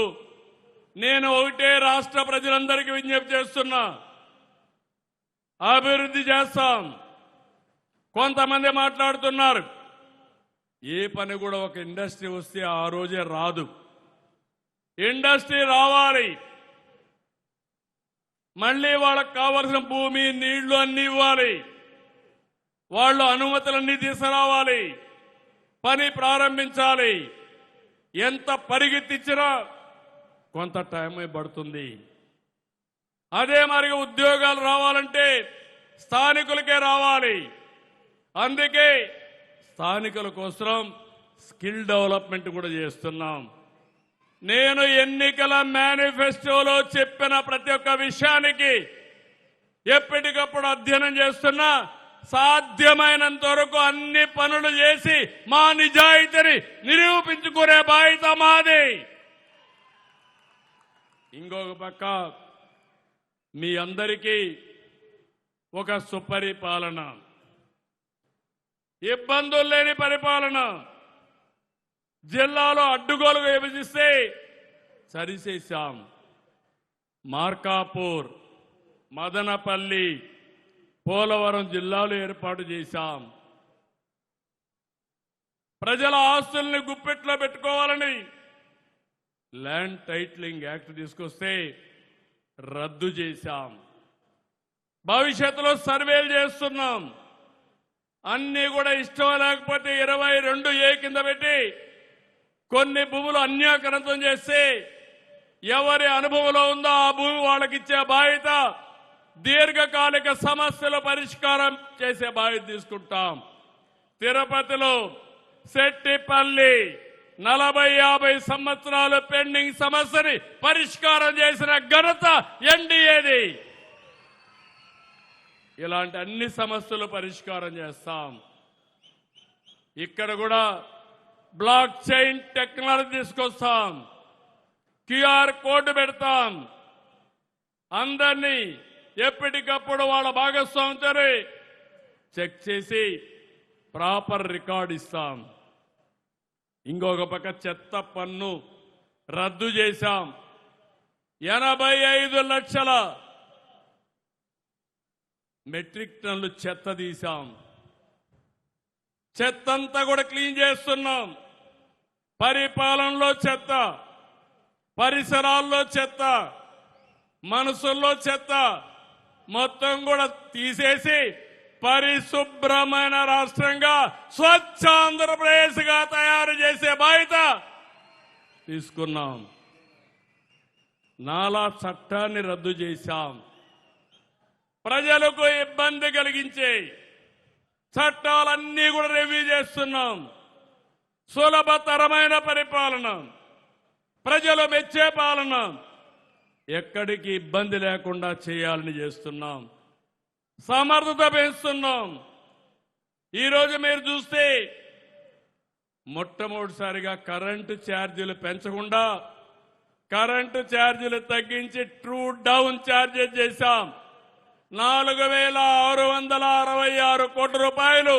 నేను ఒకటే రాష్ట్ర ప్రజలందరికీ విజ్ఞప్తి చేస్తున్నా. అభివృద్ధి చేస్తాం. కొంతమంది మాట్లాడుతున్నారు, ఏ పని కూడా ఒక ఇండస్ట్రీ వస్తే ఆ రోజే రాదు. ఇండస్ట్రీ రావాలి, మళ్లీ వాళ్ళకు కావలసిన భూమి, నీళ్లు అన్ని ఇవ్వాలి, వాళ్ళు అనుమతులన్నీ తీసుకురావాలి, పని ప్రారంభించాలి. ఎంత పరిగెత్తించినా కొంత టైం పడుతుంది. అదే మరి ఉద్యోగాలు రావాలంటే స్థానికులకే రావాలి. అందుకే స్థానికుల కోసం స్కిల్ డెవలప్మెంట్ కూడా చేస్తున్నాం. నేను ఎన్నికల మేనిఫెస్టోలో చెప్పిన ప్రతి ఒక్క విషయానికి ఎప్పటికప్పుడు అధ్యయనం చేస్తున్నా. సాధ్యమైనంత వరకు అన్ని పనులు చేసి మా నిజాయితీని నిరూపించుకునే బాధ్యత మాది. ఇంకొక పక్క మీ అందరికీ ఒక సుపరిపాలన, ఇబ్బందులు లేని పరిపాలన. జిల్లాలో అడ్డుగోలుగా విభజిస్తే సరిచేశాం. మార్కాపూర్, మదనపల్లి, పోలవరం జిల్లాలు ఏర్పాటు చేశాం. ప్రజల ఆస్తుల్ని గుప్పెట్లో పెట్టుకోవాలని ల్యాండ్ టైటిలింగ్ యాక్ట్ తీసుకొస్తే రద్దు చేశాం. భవిష్యత్తులో సర్వేలు చేస్తున్నాం. అన్ని కూడా ఇష్టం లేకపోతే 22A కింద పెట్టి కొన్ని భూములు అన్యాక్రాంతం చేస్తే ఎవరి అనుభవంలో ఉందో ఆ భూమి వాళ్ళకిచ్చే బాధ్యత, దీర్ఘకాలిక సమస్యల పరిష్కారం చేసే బాధ్యత తీసుకుంటాం. తిరుపతిలో సెట్టిపల్లి 40-50 సంవత్సరాలు పెండింగ్ సమస్యని పరిష్కారం చేసిన ఘనత ఎన్డీఏది. ఇలాంటి అన్ని సమస్యలు పరిష్కారం చేస్తాం. ఇక్కడ కూడా బ్లాక్ చైన్ టెక్నాలజీ తీసుకొస్తాం. క్యూఆర్ కోడ్ పెడతాం. అందరినీ ఎప్పటికప్పుడు వాళ్ళ భాగస్వామితో చెక్ చేసి ప్రాపర్ రికార్డు ఇస్తాం. ఇంకొక పక్క చెత్త పన్ను రద్దు చేశాం. 85 లక్షల మెట్రిక్ టన్నులు చెత్త తీశాం. చెత్తంతా కూడా క్లీన్ చేస్తున్నాం. పరిపాలనలో చెత్త, పరిసరాల్లో చెత్త, మనసుల్లో చెత్త మొత్తం కూడా తీసేసి పరిశుభ్రమైన రాష్ట్రంగా స్వచ్ఛ ఆంధ్రప్రదేశ్ గా తయారు చేసే బాధ్యత తీసుకున్నాం. నాలా చట్టాన్ని రద్దు చేశాం. ప్రజలకు ఇబ్బంది కలిగించే చట్టాలన్నీ కూడా రివ్యూ చేస్తున్నాం. సులభతరమైన పరిపాలన, ప్రజలు మెచ్చే పాలన, ఎక్కడికి ఇబ్బంది లేకుండా చేయాలని చేస్తున్నాం. సమర్థత పెంచుతున్నాం. ఈరోజు మీరు చూస్తే మొట్టమొదటిసారిగా కరెంటు ఛార్జీలు పెంచకుండా కరెంటు ఛార్జీలు తగ్గించి ట్రూ డౌన్ ఛార్జెస్ చేశాం. 4,666 కోట్ల రూపాయలు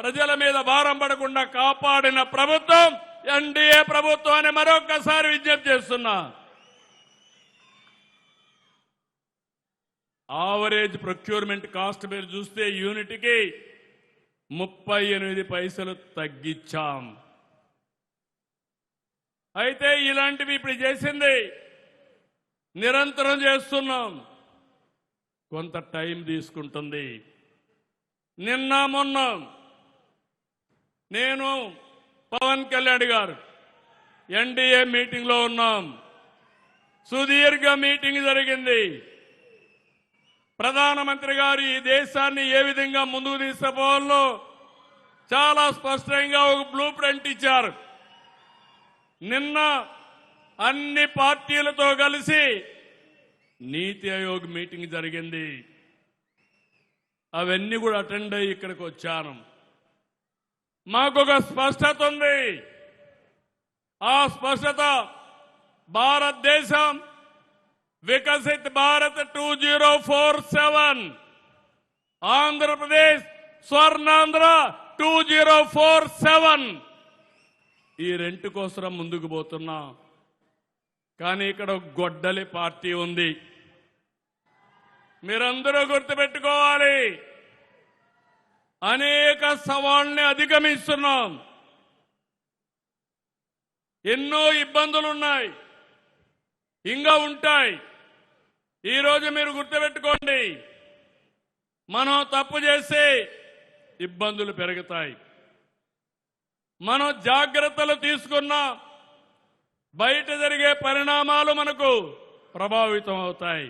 ప్రజల మీద భారం పడకుండా కాపాడిన ప్రభుత్వం ఎన్డీఏ ప్రభుత్వం అని మరొకసారి విజ్ఞప్తి చేస్తున్నా. ఆవరేజ్ ప్రొక్యూర్మెంట్ కాస్ట్ మీరు చూస్తే యూనిట్కి 38 పైసలు తగ్గించాం. అయితే ఇలాంటివి ఇప్పుడు చేసింది నిరంతరం చేస్తున్నాం. కొంత టైం తీసుకుంటుంది. నిన్న మొన్న నేను పవన్ కళ్యాణ్ గారు ఎన్డీఏ మీటింగ్ లో ఉన్నాం. సుదీర్ఘ మీటింగ్ జరిగింది. ప్రధానమంత్రి గారు ఈ దేశాన్ని ఏ విధంగా ముందుకు తీసుకుపోవాలో చాలా స్పష్టంగా ఒక బ్లూ ప్రింట్ ఇచ్చారు. నిన్న అన్ని పార్టీలతో కలిసి నీతి ఆయోగ్ మీటింగ్ జరిగింది. అవన్నీ కూడా అటెండ్ అయ్యి ఇక్కడికి వచ్చాను. మాకొక స్పష్టత ఉంది. ఆ స్పష్టత భారతదేశం వికసిత్ భారత్ 2047, ఆంధ్రప్రదేశ్ స్వర్ణాంధ్ర 2047 ఈ రెంట్ కోసం ముందుకు పోతున్నాం. కానీ ఇక్కడ ఒక గొడ్డలి పార్టీ ఉంది. మీరందరూ గుర్తుపెట్టుకోవాలి. అనేక సవాళ్ళని అధిగమిస్తున్నాం. ఎన్నో ఇబ్బందులున్నాయి, ఇంకా ఉంటాయి. ఈరోజు మీరు గుర్తుపెట్టుకోండి, మనం తప్పు చేస్తే ఇబ్బందులు పెరుగుతాయి. మనం జాగ్రత్తలు తీసుకున్నా బయట జరిగే పరిణామాలు మనకు ప్రభావితం అవుతాయి.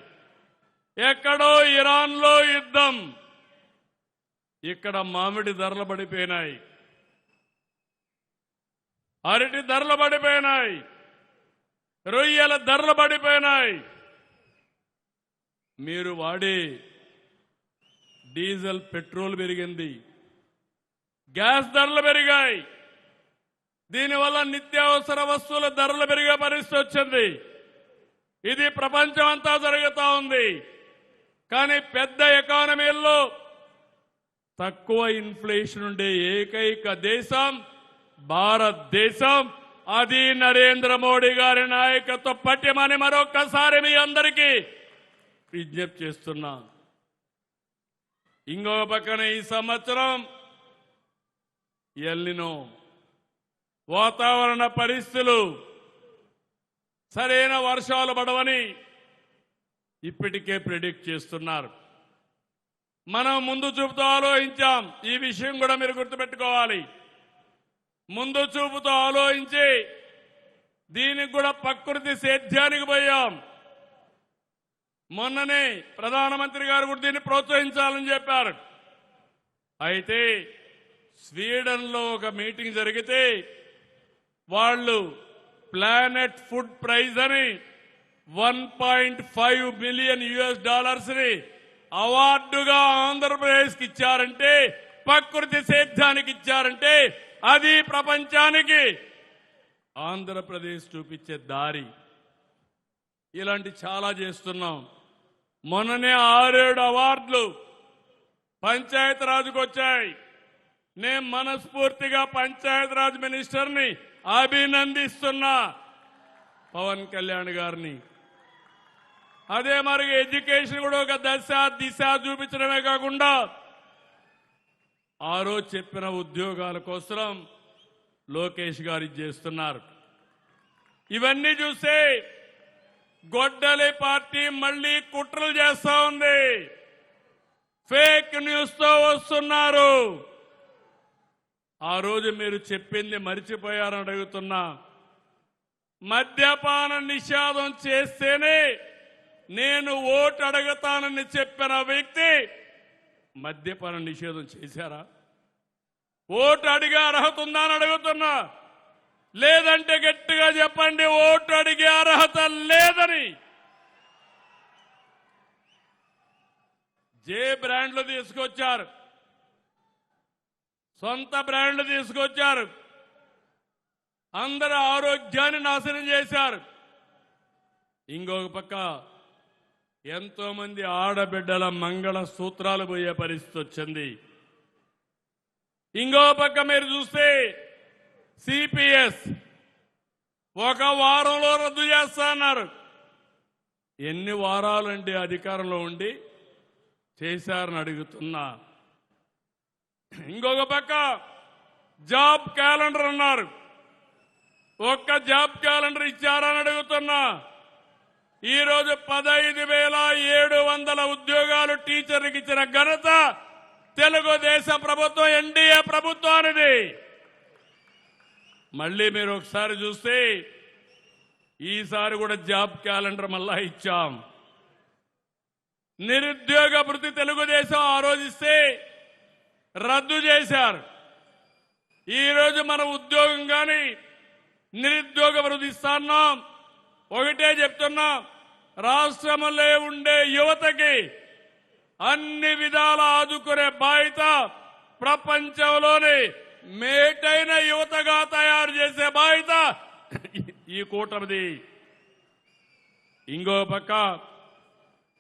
ఎక్కడో ఇరాన్లో యుద్ధం, ఇక్కడ మామిడి ధరలు పడిపోయినాయి, అరటి ధరలు పడిపోయినాయి, రొయ్యల ధరలు పడిపోయినాయి. మీరు వాడే డీజిల్ పెట్రోల్ పెరిగింది, గ్యాస్ ధరలు పెరిగాయి. దీనివల్ల నిత్యావసర వస్తువుల ధరలు పెరిగే పరిస్థితి వచ్చింది. ఇది ప్రపంచం అంతా జరుగుతూ ఉంది. కానీ పెద్ద ఎకానమీల్లో తక్కువ ఇన్ఫ్లేషన్ ఉండే ఏకైక దేశం భారతదేశం. అది నరేంద్ర మోడీ గారి నాయకత్వ పట్యమని మరొక్కసారి మీ అందరికీ విజ్ఞప్తి చేస్తున్నా. ఇంకో పక్కన ఈ సంవత్సరం ఎల్నినో వాతావరణ పరిస్థితులు సరైన వర్షాలు పడవని ఇప్పటికే ప్రెడిక్ట్ చేస్తున్నారు. మనం ముందు చూపుతో ఆలోచించాం. ఈ విషయం కూడా మీరు గుర్తుపెట్టుకోవాలి. ముందు చూపుతో ఆలోచించి దీనికి కూడా ప్రకృతి సేద్యానికి పోయాం. మొన్ననే ప్రధానమంత్రి గారు కూడా దీన్ని ప్రోత్సహించాలని చెప్పారు. అయితే స్వీడన్లో ఒక మీటింగ్ జరిగితే వాళ్ళు ప్లానెట్ ఫుడ్ ప్రైజ్ అని $1.5 మిలియన్ ని అవార్డుగా ఆంధ్రప్రదేశ్కి ఇచ్చారంటే, ప్రకృతి సేద్యానికి ఇచ్చారంటే అది ప్రపంచానికి ఆంధ్రప్రదేశ్ చూపించే దారి. ఇలాంటి చాలా చేస్తున్నాం. మొన్ననే 6-7 అవార్డులు పంచాయతీరాజ్కు వచ్చాయి. నేను మనస్ఫూర్తిగా పంచాయతీరాజ్ మినిస్టర్ని అభినందిస్తున్నా, పవన్ కళ్యాణ్ గారిని. అదే మరి ఎడ్యుకేషన్ కూడా ఒక దిశ చూపించడమే కాకుండా ఆ రోజు చెప్పిన ఉద్యోగాల కోసం లోకేష్ గారు చేస్తున్నారు. ఇవన్నీ చూస్తే గొడ్డలి పార్టీ మళ్లీ కుట్రలు చేస్తా ఉంది. ఫేక్ న్యూస్ తో వస్తున్నారు. ఆ రోజు మీరు చెప్పింది మరిచిపోయారని అడుగుతున్నా. మద్యపాన నిషేధం చేస్తేనే నేను ఓటు అడుగుతానని చెప్పిన వ్యక్తి మద్యపాన నిషేధం చేశారా? ఓటు అడిగే అర్హత ఉందా అని అడుగుతున్నా. లేదంటే గట్టిగా చెప్పండి, ఓటు అడిగే అర్హత లేదని. జే బ్రాండ్లు తీసుకొచ్చారు, సొంత బ్రాండ్లు తీసుకొచ్చారు, అందరి ఆరోగ్యాన్ని నాశనం చేశారు. ఇంకొక పక్క ఎంతో మంది ఆడబిడ్డల మంగళ సూత్రాలు పోయే పరిస్థితి వచ్చింది. ఇంకో పక్క మీరు చూస్తే సిపిఎస్ ఒక వారంలో రద్దు చేస్తాన్నారు. ఎన్ని వారాలండి అధికారంలో ఉండి చేశారని అడుగుతున్నా. ఇంకొక పక్క జాబ్ క్యాలెండర్ అన్నారు, ఒక్క జాబ్ క్యాలెండర్ ఇచ్చారని అడుగుతున్నా. ఈరోజు 15,700 ఉద్యోగాలు టీచర్లకు ఇచ్చిన ఘనత తెలుగుదేశం ప్రభుత్వం, ఎన్డీఏ ప్రభుత్వానిది. మళ్ళీ మీరు ఒకసారి చూస్తే ఈసారి కూడా జాబ్ క్యాలెండర్ మళ్ళా ఇచ్చాం. నిరుద్యోగ భృతి తెలుగుదేశం ఆ రోజు ఇస్తే రద్దు చేశారు. ఈరోజు మన ఉద్యోగం కానీ నిరుద్యోగ భృతి ఇస్తున్నాం. ఒకటే చెప్తున్నా, రాష్ట్రంలో ఉండే యువతకి అన్ని విధాల ఆదుకునే బాధ్యత ప్రపంచంలోని మేటైన యువతగా తయారు చేసే బాధ్యత ఈ కూటమిది. ఇంకో పక్క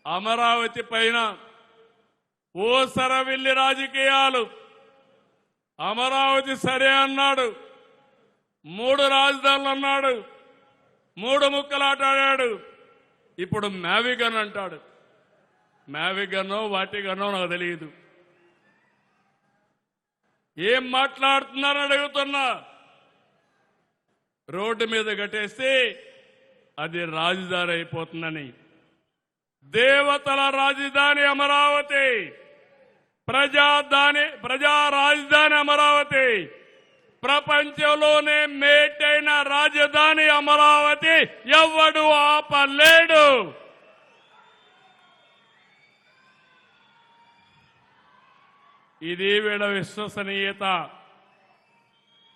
అమరావతి పైన ఓసరవిల్లి రాజకీయాలు. అమరావతి సరే అన్నాడు, 3 రాజధానులు అన్నాడు, 3 ముక్కలాటాడాడు. ఇప్పుడు మ్యావిగన్ అంటాడు. మ్యావిగనో వాటిగనో నాకు తెలియదు. ఏం మాట్లాడుతున్నారని అడుగుతున్నా. రోడ్డు మీద కట్టేస్తే అది రాజధాని అయిపోతుందని. దేవతల రాజధాని అమరావతి, ప్రజా రాజధాని అమరావతి, ప్రపంచంలోనే మేటైన రాజధాని అమరావతి. ఎవ్వడు ఆపలేడు. ఇది వీళ్ళ విశ్వసనీయత.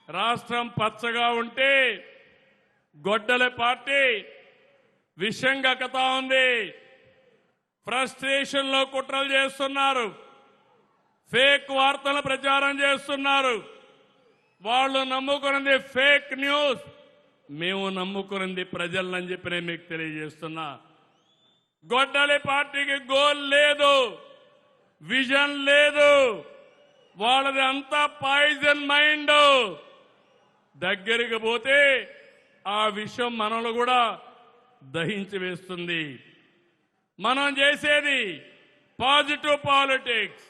రాష్ట్రం పచ్చగా ఉంటే గొడ్డల పార్టీ విషం కక్కుతా ఉంది. ఫ్రస్ట్రేషన్ లో కుట్రలు చేస్తున్నారు, ఫేక్ వార్తలు ప్రచారం చేస్తున్నారు. వాళ్ళు నమ్ముకున్నది ఫేక్ న్యూస్, మేము నమ్ముకున్నది ప్రజలని చెప్పి నేను మీకు తెలియజేస్తున్నా. గొడ్డలి పార్టీకి గోల్ లేదు, విజన్ లేదు. వాళ్ళది అంతా పాయిజన్ మైండ్. దగ్గరికి పోతే ఆ విషయం మనలో కూడా దహించి వేస్తుంది. మనం చేసేది పాజిటివ్ పాలిటిక్స్,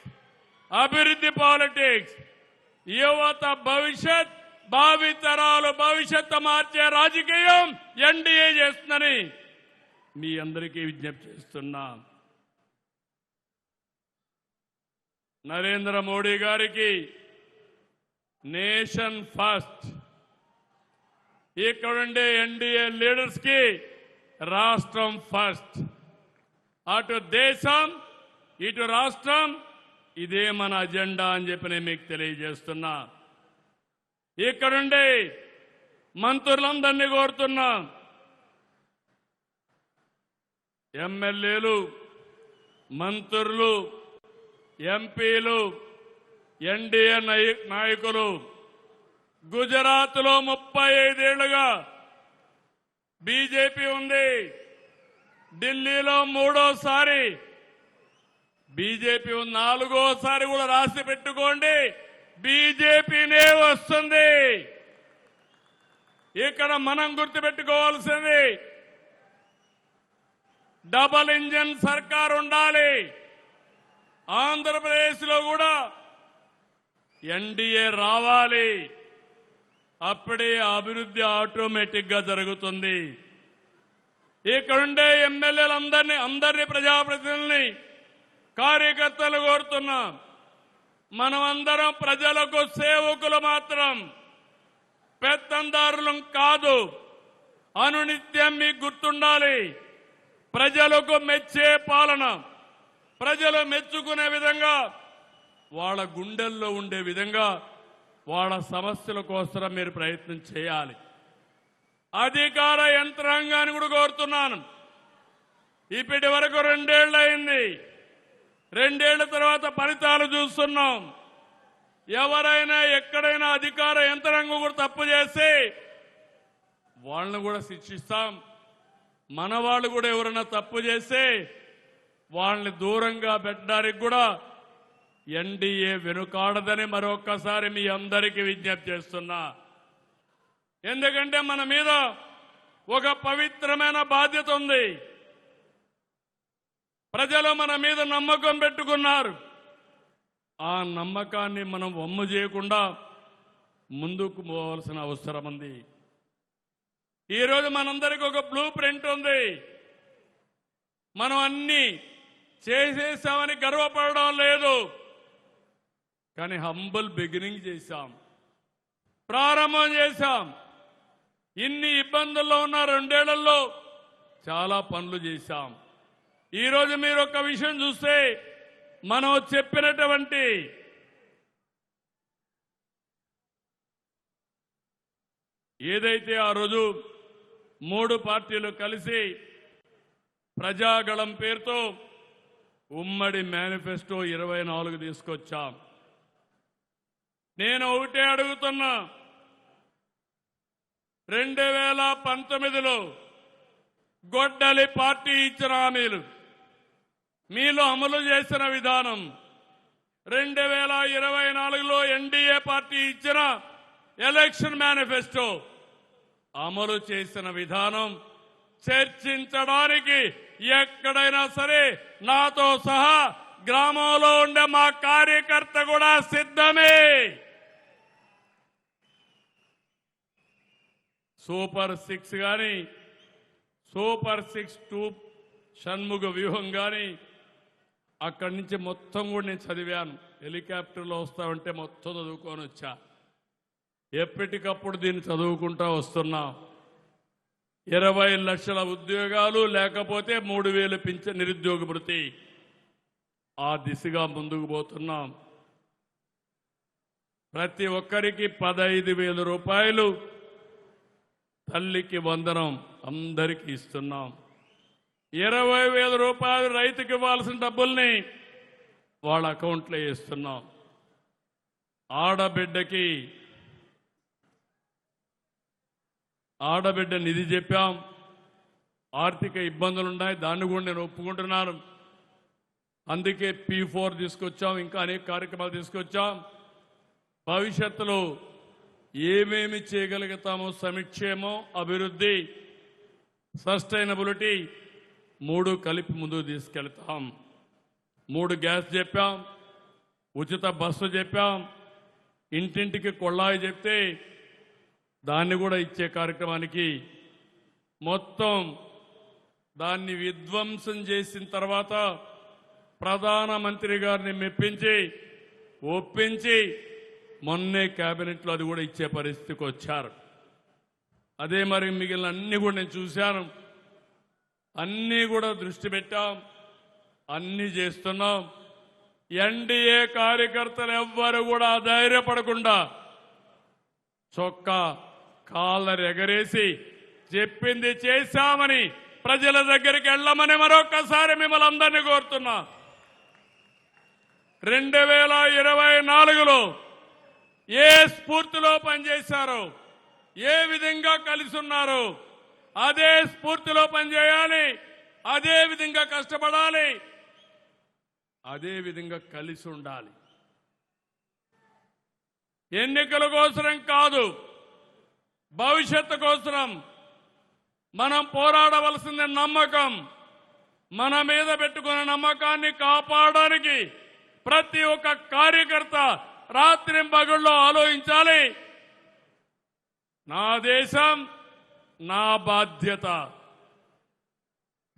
అభివృద్ధి పాలిటిక్స్, యువత భవిష్యత్, భావితరాలు భవిష్యత్తు మార్చే రాజకీయం ఎన్డీఏ చేస్తుందని మీ అందరికీ విజ్ఞప్తి చేస్తున్నా. నరేంద్ర మోడీ గారికి నేషన్ ఫస్ట్, ఇక్కడుండే ఎన్డీఏ లీడర్స్ కి రాష్ట్రం ఫస్ట్. అటు దేశం ఇటు రాష్ట్రం, ఇదే మన అజెండా అని చెప్పి నేను మీకు తెలియజేస్తున్నా. ఇక్కడుండే మంత్రులందరినీ కోరుతున్నా, ఎమ్మెల్యేలు, మంత్రులు, ఎంపీలు, ఎన్డీఏ నాయకులు, గుజరాత్లో 35 ఏళ్లుగా బీజేపీ ఉంది, ఢిల్లీలో 3వ బీజేపీ 4వ కూడా రాసి పెట్టుకోండి, బీజేపీనే వస్తుంది. ఇక్కడ మనం గుర్తుపెట్టుకోవాల్సింది డబల్ ఇంజన్ సర్కార్ ఉండాలి. ఆంధ్రప్రదేశ్ లో కూడా ఎన్డీఏ రావాలి. అప్పుడే అభివృద్ధి ఆటోమేటిక్ గా జరుగుతుంది. ఇక్కడుండే ఎమ్మెల్యేలందరినీ ప్రజాప్రతినిధుల్ని, కార్యకర్తలు కోరుతున్నాం, మనమందరం ప్రజలకు సేవకులు మాత్రం, పెత్తందారులం కాదు. అనునిత్యం మీకు గుర్తుండాలి, ప్రజలకు మెచ్చే పాలన, ప్రజలు మెచ్చుకునే విధంగా, వాళ్ళ గుండెల్లో ఉండే విధంగా వాళ్ళ సమస్యల కోసం మీరు ప్రయత్నం చేయాలి. అధికార యంత్రాంగాన్ని కూడా కోరుతున్నాను. ఇప్పటి వరకు 2 ఏళ్లు అయింది. 2 ఏళ్ల తర్వాత ఫలితాలు చూస్తున్నాం. ఎవరైనా ఎక్కడైనా అధికార యంత్రాంగం కూడా తప్పు చేస్తే వాళ్ళని కూడా శిక్షిస్తాం. మన వాళ్ళు కూడా ఎవరైనా తప్పు చేస్తే వాళ్ళని దూరంగా పెట్టడానికి కూడా ఎన్డీఏ వెనుకాడదని మరొక్కసారి మీ అందరికీ విజ్ఞప్తి చేస్తున్నా. ఎందుకంటే మన మీద ఒక పవిత్రమైన బాధ్యత ఉంది. ప్రజలు మన మీద నమ్మకం పెట్టుకున్నారు. ఆ నమ్మకాన్ని మనం వమ్ము చేయకుండా ముందుకు పోవాల్సిన అవసరం ఉంది. ఈరోజు మనందరికీ ఒక బ్లూ ప్రింట్ ఉంది. మనం అన్ని చేసేసామని గర్వపడడం లేదు, కానీ హంబుల్ బిగినింగ్ చేశాం, ప్రారంభం చేశాం. ఇన్ని ఇబ్బందుల్లో ఉన్న 2 ఏళ్లలో చాలా పనులు చేశాం. ఈరోజు మీరు ఒక విషయం చూస్తే మనం చెప్పినటువంటి ఏదైతే ఆ రోజు 3 పార్టీలు కలిసి ప్రజాగళం పేరుతో ఉమ్మడి మేనిఫెస్టో 24 తీసుకొచ్చాం. నేను ఒకటే అడుగుతున్నా, 2019లో గొడ్డలి పార్టీ ఇచ్చిన హామీలు మీలో అమలు చేసిన విధానం, 2024లో ఎన్డీఏ పార్టీ ఇచ్చిన ఎలక్షన్ మేనిఫెస్టో అమలు చేసిన విధానం చర్చించడానికి ఎక్కడైనా సరే నాతో సహా గ్రామంలో ఉండే మా కార్యకర్త కూడా సిద్ధమే. సూపర్ 6 గాని, సూపర్ 6-2 షణ్ముగ వ్యూహం గాని అక్కడి నుంచి మొత్తం కూడా నేను చదివాను. హెలికాప్టర్లో వస్తామంటే మొత్తం చదువుకొని వచ్చా. ఎప్పటికప్పుడు దీన్ని చదువుకుంటా వస్తున్నా. 20 లక్షల ఉద్యోగాలు, లేకపోతే 3,000 పింఛన్ నిరుద్యోగ భృతి, ఆ దిశగా ముందుకు పోతున్నాం. ప్రతి ఒక్కరికి 15,000 రూపాయలు, తల్లికి వందనం అందరికీ ఇస్తున్నాం. 20,000 రూపాయలు రైతుకి ఇవ్వాల్సిన డబ్బుల్ని వాళ్ళ అకౌంట్లో వేస్తున్నాం. ఆడబిడ్డ నిధి చెప్పాం. ఆర్థిక ఇబ్బందులున్నాయి, దాన్ని కూడా నేను ఒప్పుకుంటున్నాను. అందుకే P4 తీసుకొచ్చాం, ఇంకా అనేక కార్యక్రమాలు తీసుకొచ్చాం. భవిష్యత్తులో ఏమేమి చేయగలుగుతామో సంక్షేమం, అభివృద్ధి, సస్టైనబిలిటీ 3 కలిపి ముందుకు తీసుకెళ్తాం. 3 గ్యాస్ చెప్పాం, ఉచిత బస్సు చెప్పాం, ఇంటింటికి కొళ్ళాయి చెప్తే దాన్ని కూడా ఇచ్చే కార్యక్రమానికి మొత్తం దాన్ని విధ్వంసం చేసిన తర్వాత ప్రధానమంత్రి గారిని మెప్పించి ఒప్పించి మొన్నే కేబినెట్లో అది కూడా ఇచ్చే పరిస్థితికి వచ్చారు. అదే మరి మిగిలిన అన్ని కూడా నేను చూశాను. అన్నీ కూడా దృష్టి పెట్టాం, అన్నీ చేస్తున్నాం. ఎన్డీఏ కార్యకర్తలు ఎవ్వరు కూడా ధైర్యపడకుండా చొక్కా కాళ్ళ ఎగరేసి చెప్పింది చేశామని ప్రజల దగ్గరికి వెళ్ళమని మరొకసారి మిమ్మల్ని అందరినీ కోరుతున్నా. 2024లో ఏ స్ఫూర్తిలో పనిచేశారో, ఏ విధంగా కలిసి ఉన్నారో అదే స్ఫూర్తిలో పనిచేయాలి, అదే విధంగా కష్టపడాలి, అదే విధంగా కలిసి ఉండాలి. ఎన్నికల కోసం కాదు, భవిష్యత్తు కోసం మనం పోరాడవలసింది నమ్మకం. మన మీద పెట్టుకున్న నమ్మకాన్ని కాపాడడానికి ప్రతి ఒక్క కార్యకర్త రాత్రింపగళ్ళు ఆలోచించాలి. నా దేశం నా బాధ్యత.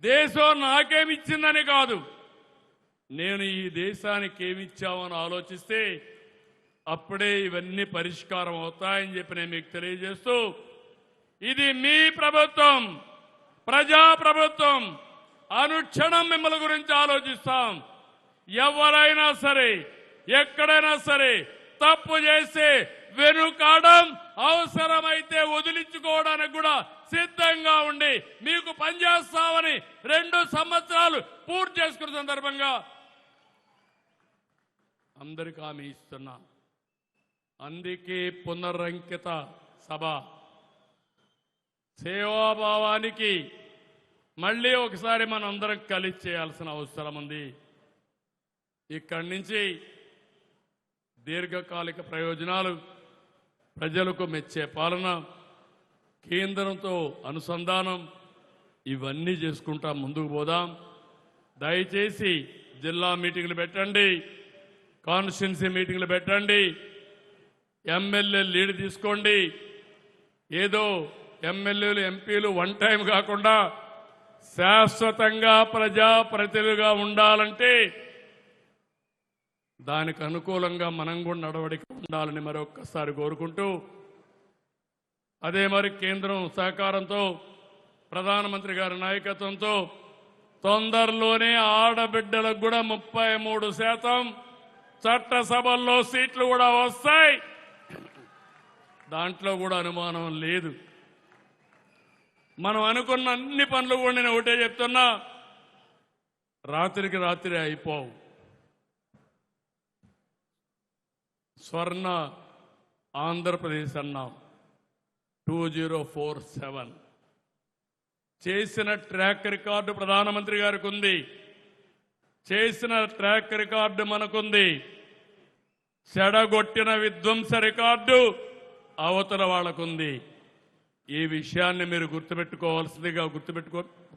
దేశం నాకేమిచ్చిందని కాదు, నేను ఈ దేశానికి ఏమిచ్చామని ఆలోచిస్తే అప్పుడే ఇవన్నీ పరిష్కారం అవుతాయని చెప్పి నేను మీకు తెలియజేస్తూ, ఇది మీ ప్రభుత్వం, ప్రజా ప్రభుత్వం. అనుక్షణం మిమ్మల్ని గురించి ఆలోచిస్తాం. ఎవరైనా సరే, ఎక్కడైనా సరే తప్పు చేస్తే వెనుకాడం, అవసరమైతే వదిలించుకోవడానికి కూడా సిద్ధంగా ఉండి మీకు పనిచేస్తామని 2 సంవత్సరాలు పూర్తి చేసుకున్న సందర్భంగా అందరికీ హామీ ఇస్తున్నా. అందుకే పునరంకిత సభ సేవాభావానికి మళ్ళీ ఒకసారి మనం అందరం కలిసి చేయాల్సిన అవసరం ఉంది. ఇక్కడి నుంచి దీర్ఘకాలిక ప్రయోజనాలు, ప్రజలకు మెచ్చే పాలన, కేంద్రంతో అనుసంధానం ఇవన్నీ చేసుకుంటా ముందుకు పోదాం. దయచేసి జిల్లా మీటింగ్లు పెట్టండి, కాన్స్టిట్యున్సీ మీటింగ్లు పెట్టండి, ఎమ్మెల్యే లీడ్ తీసుకోండి. ఏదో ఎమ్మెల్యేలు ఎంపీలు వన్ టైం కాకుండా శాశ్వతంగా ప్రజాప్రతినిధులుగా ఉండాలంటే దానికి అనుకూలంగా మనం కూడా నడవడిక ఉండాలని మరొక్కసారి కోరుకుంటూ, అదే మరి కేంద్రం సహకారంతో ప్రధానమంత్రి గారి నాయకత్వంతో తొందరలోనే ఆడబిడ్డలకు కూడా 33% చట్టసభల్లో సీట్లు కూడా వస్తాయి. దాంట్లో కూడా అనుమానం లేదు. మనం అనుకున్న అన్ని పనులు కూడా నేను ఒకటే చెప్తున్నా, రాత్రికి రాత్రి అయిపోవు. స్వర్ణ ఆంధ్రప్రదేశ్ అన్నాం 2047 చేసిన ట్రాక్ రికార్డు ప్రధానమంత్రి గారికి ఉంది, చేసిన ట్రాక్ రికార్డు మనకుంది. చెడగొట్టిన విధ్వంస రికార్డు అవతల వాళ్లకుంది. ఈ విషయాన్ని మీరు గుర్తుపెట్టుకోవాల్సిందిగా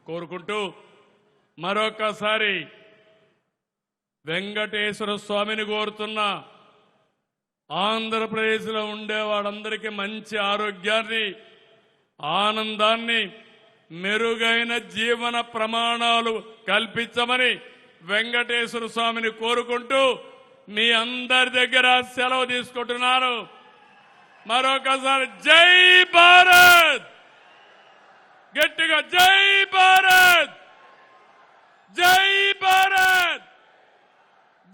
కోరుకుంటూ మరొకసారి వెంకటేశ్వర స్వామిని కోరుతున్నా, ఆంధ్రప్రదేశ్లో ఉండే వాళ్ళందరికీ మంచి ఆరోగ్యాన్ని, ఆనందాన్ని, మెరుగైన జీవన ప్రమాణాలు కల్పించమని వెంకటేశ్వర స్వామిని కోరుకుంటూ మీ అందరి దగ్గర సెలవు తీసుకుంటున్నారు. మరొకసారి జై భారత్, గట్టిగా జై భారత్, జై భారత్,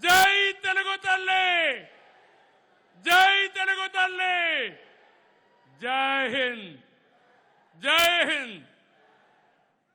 జై తెలుగు తల్లి, జై తెలుగు తల్లి, జై హింద్, జై హింద్.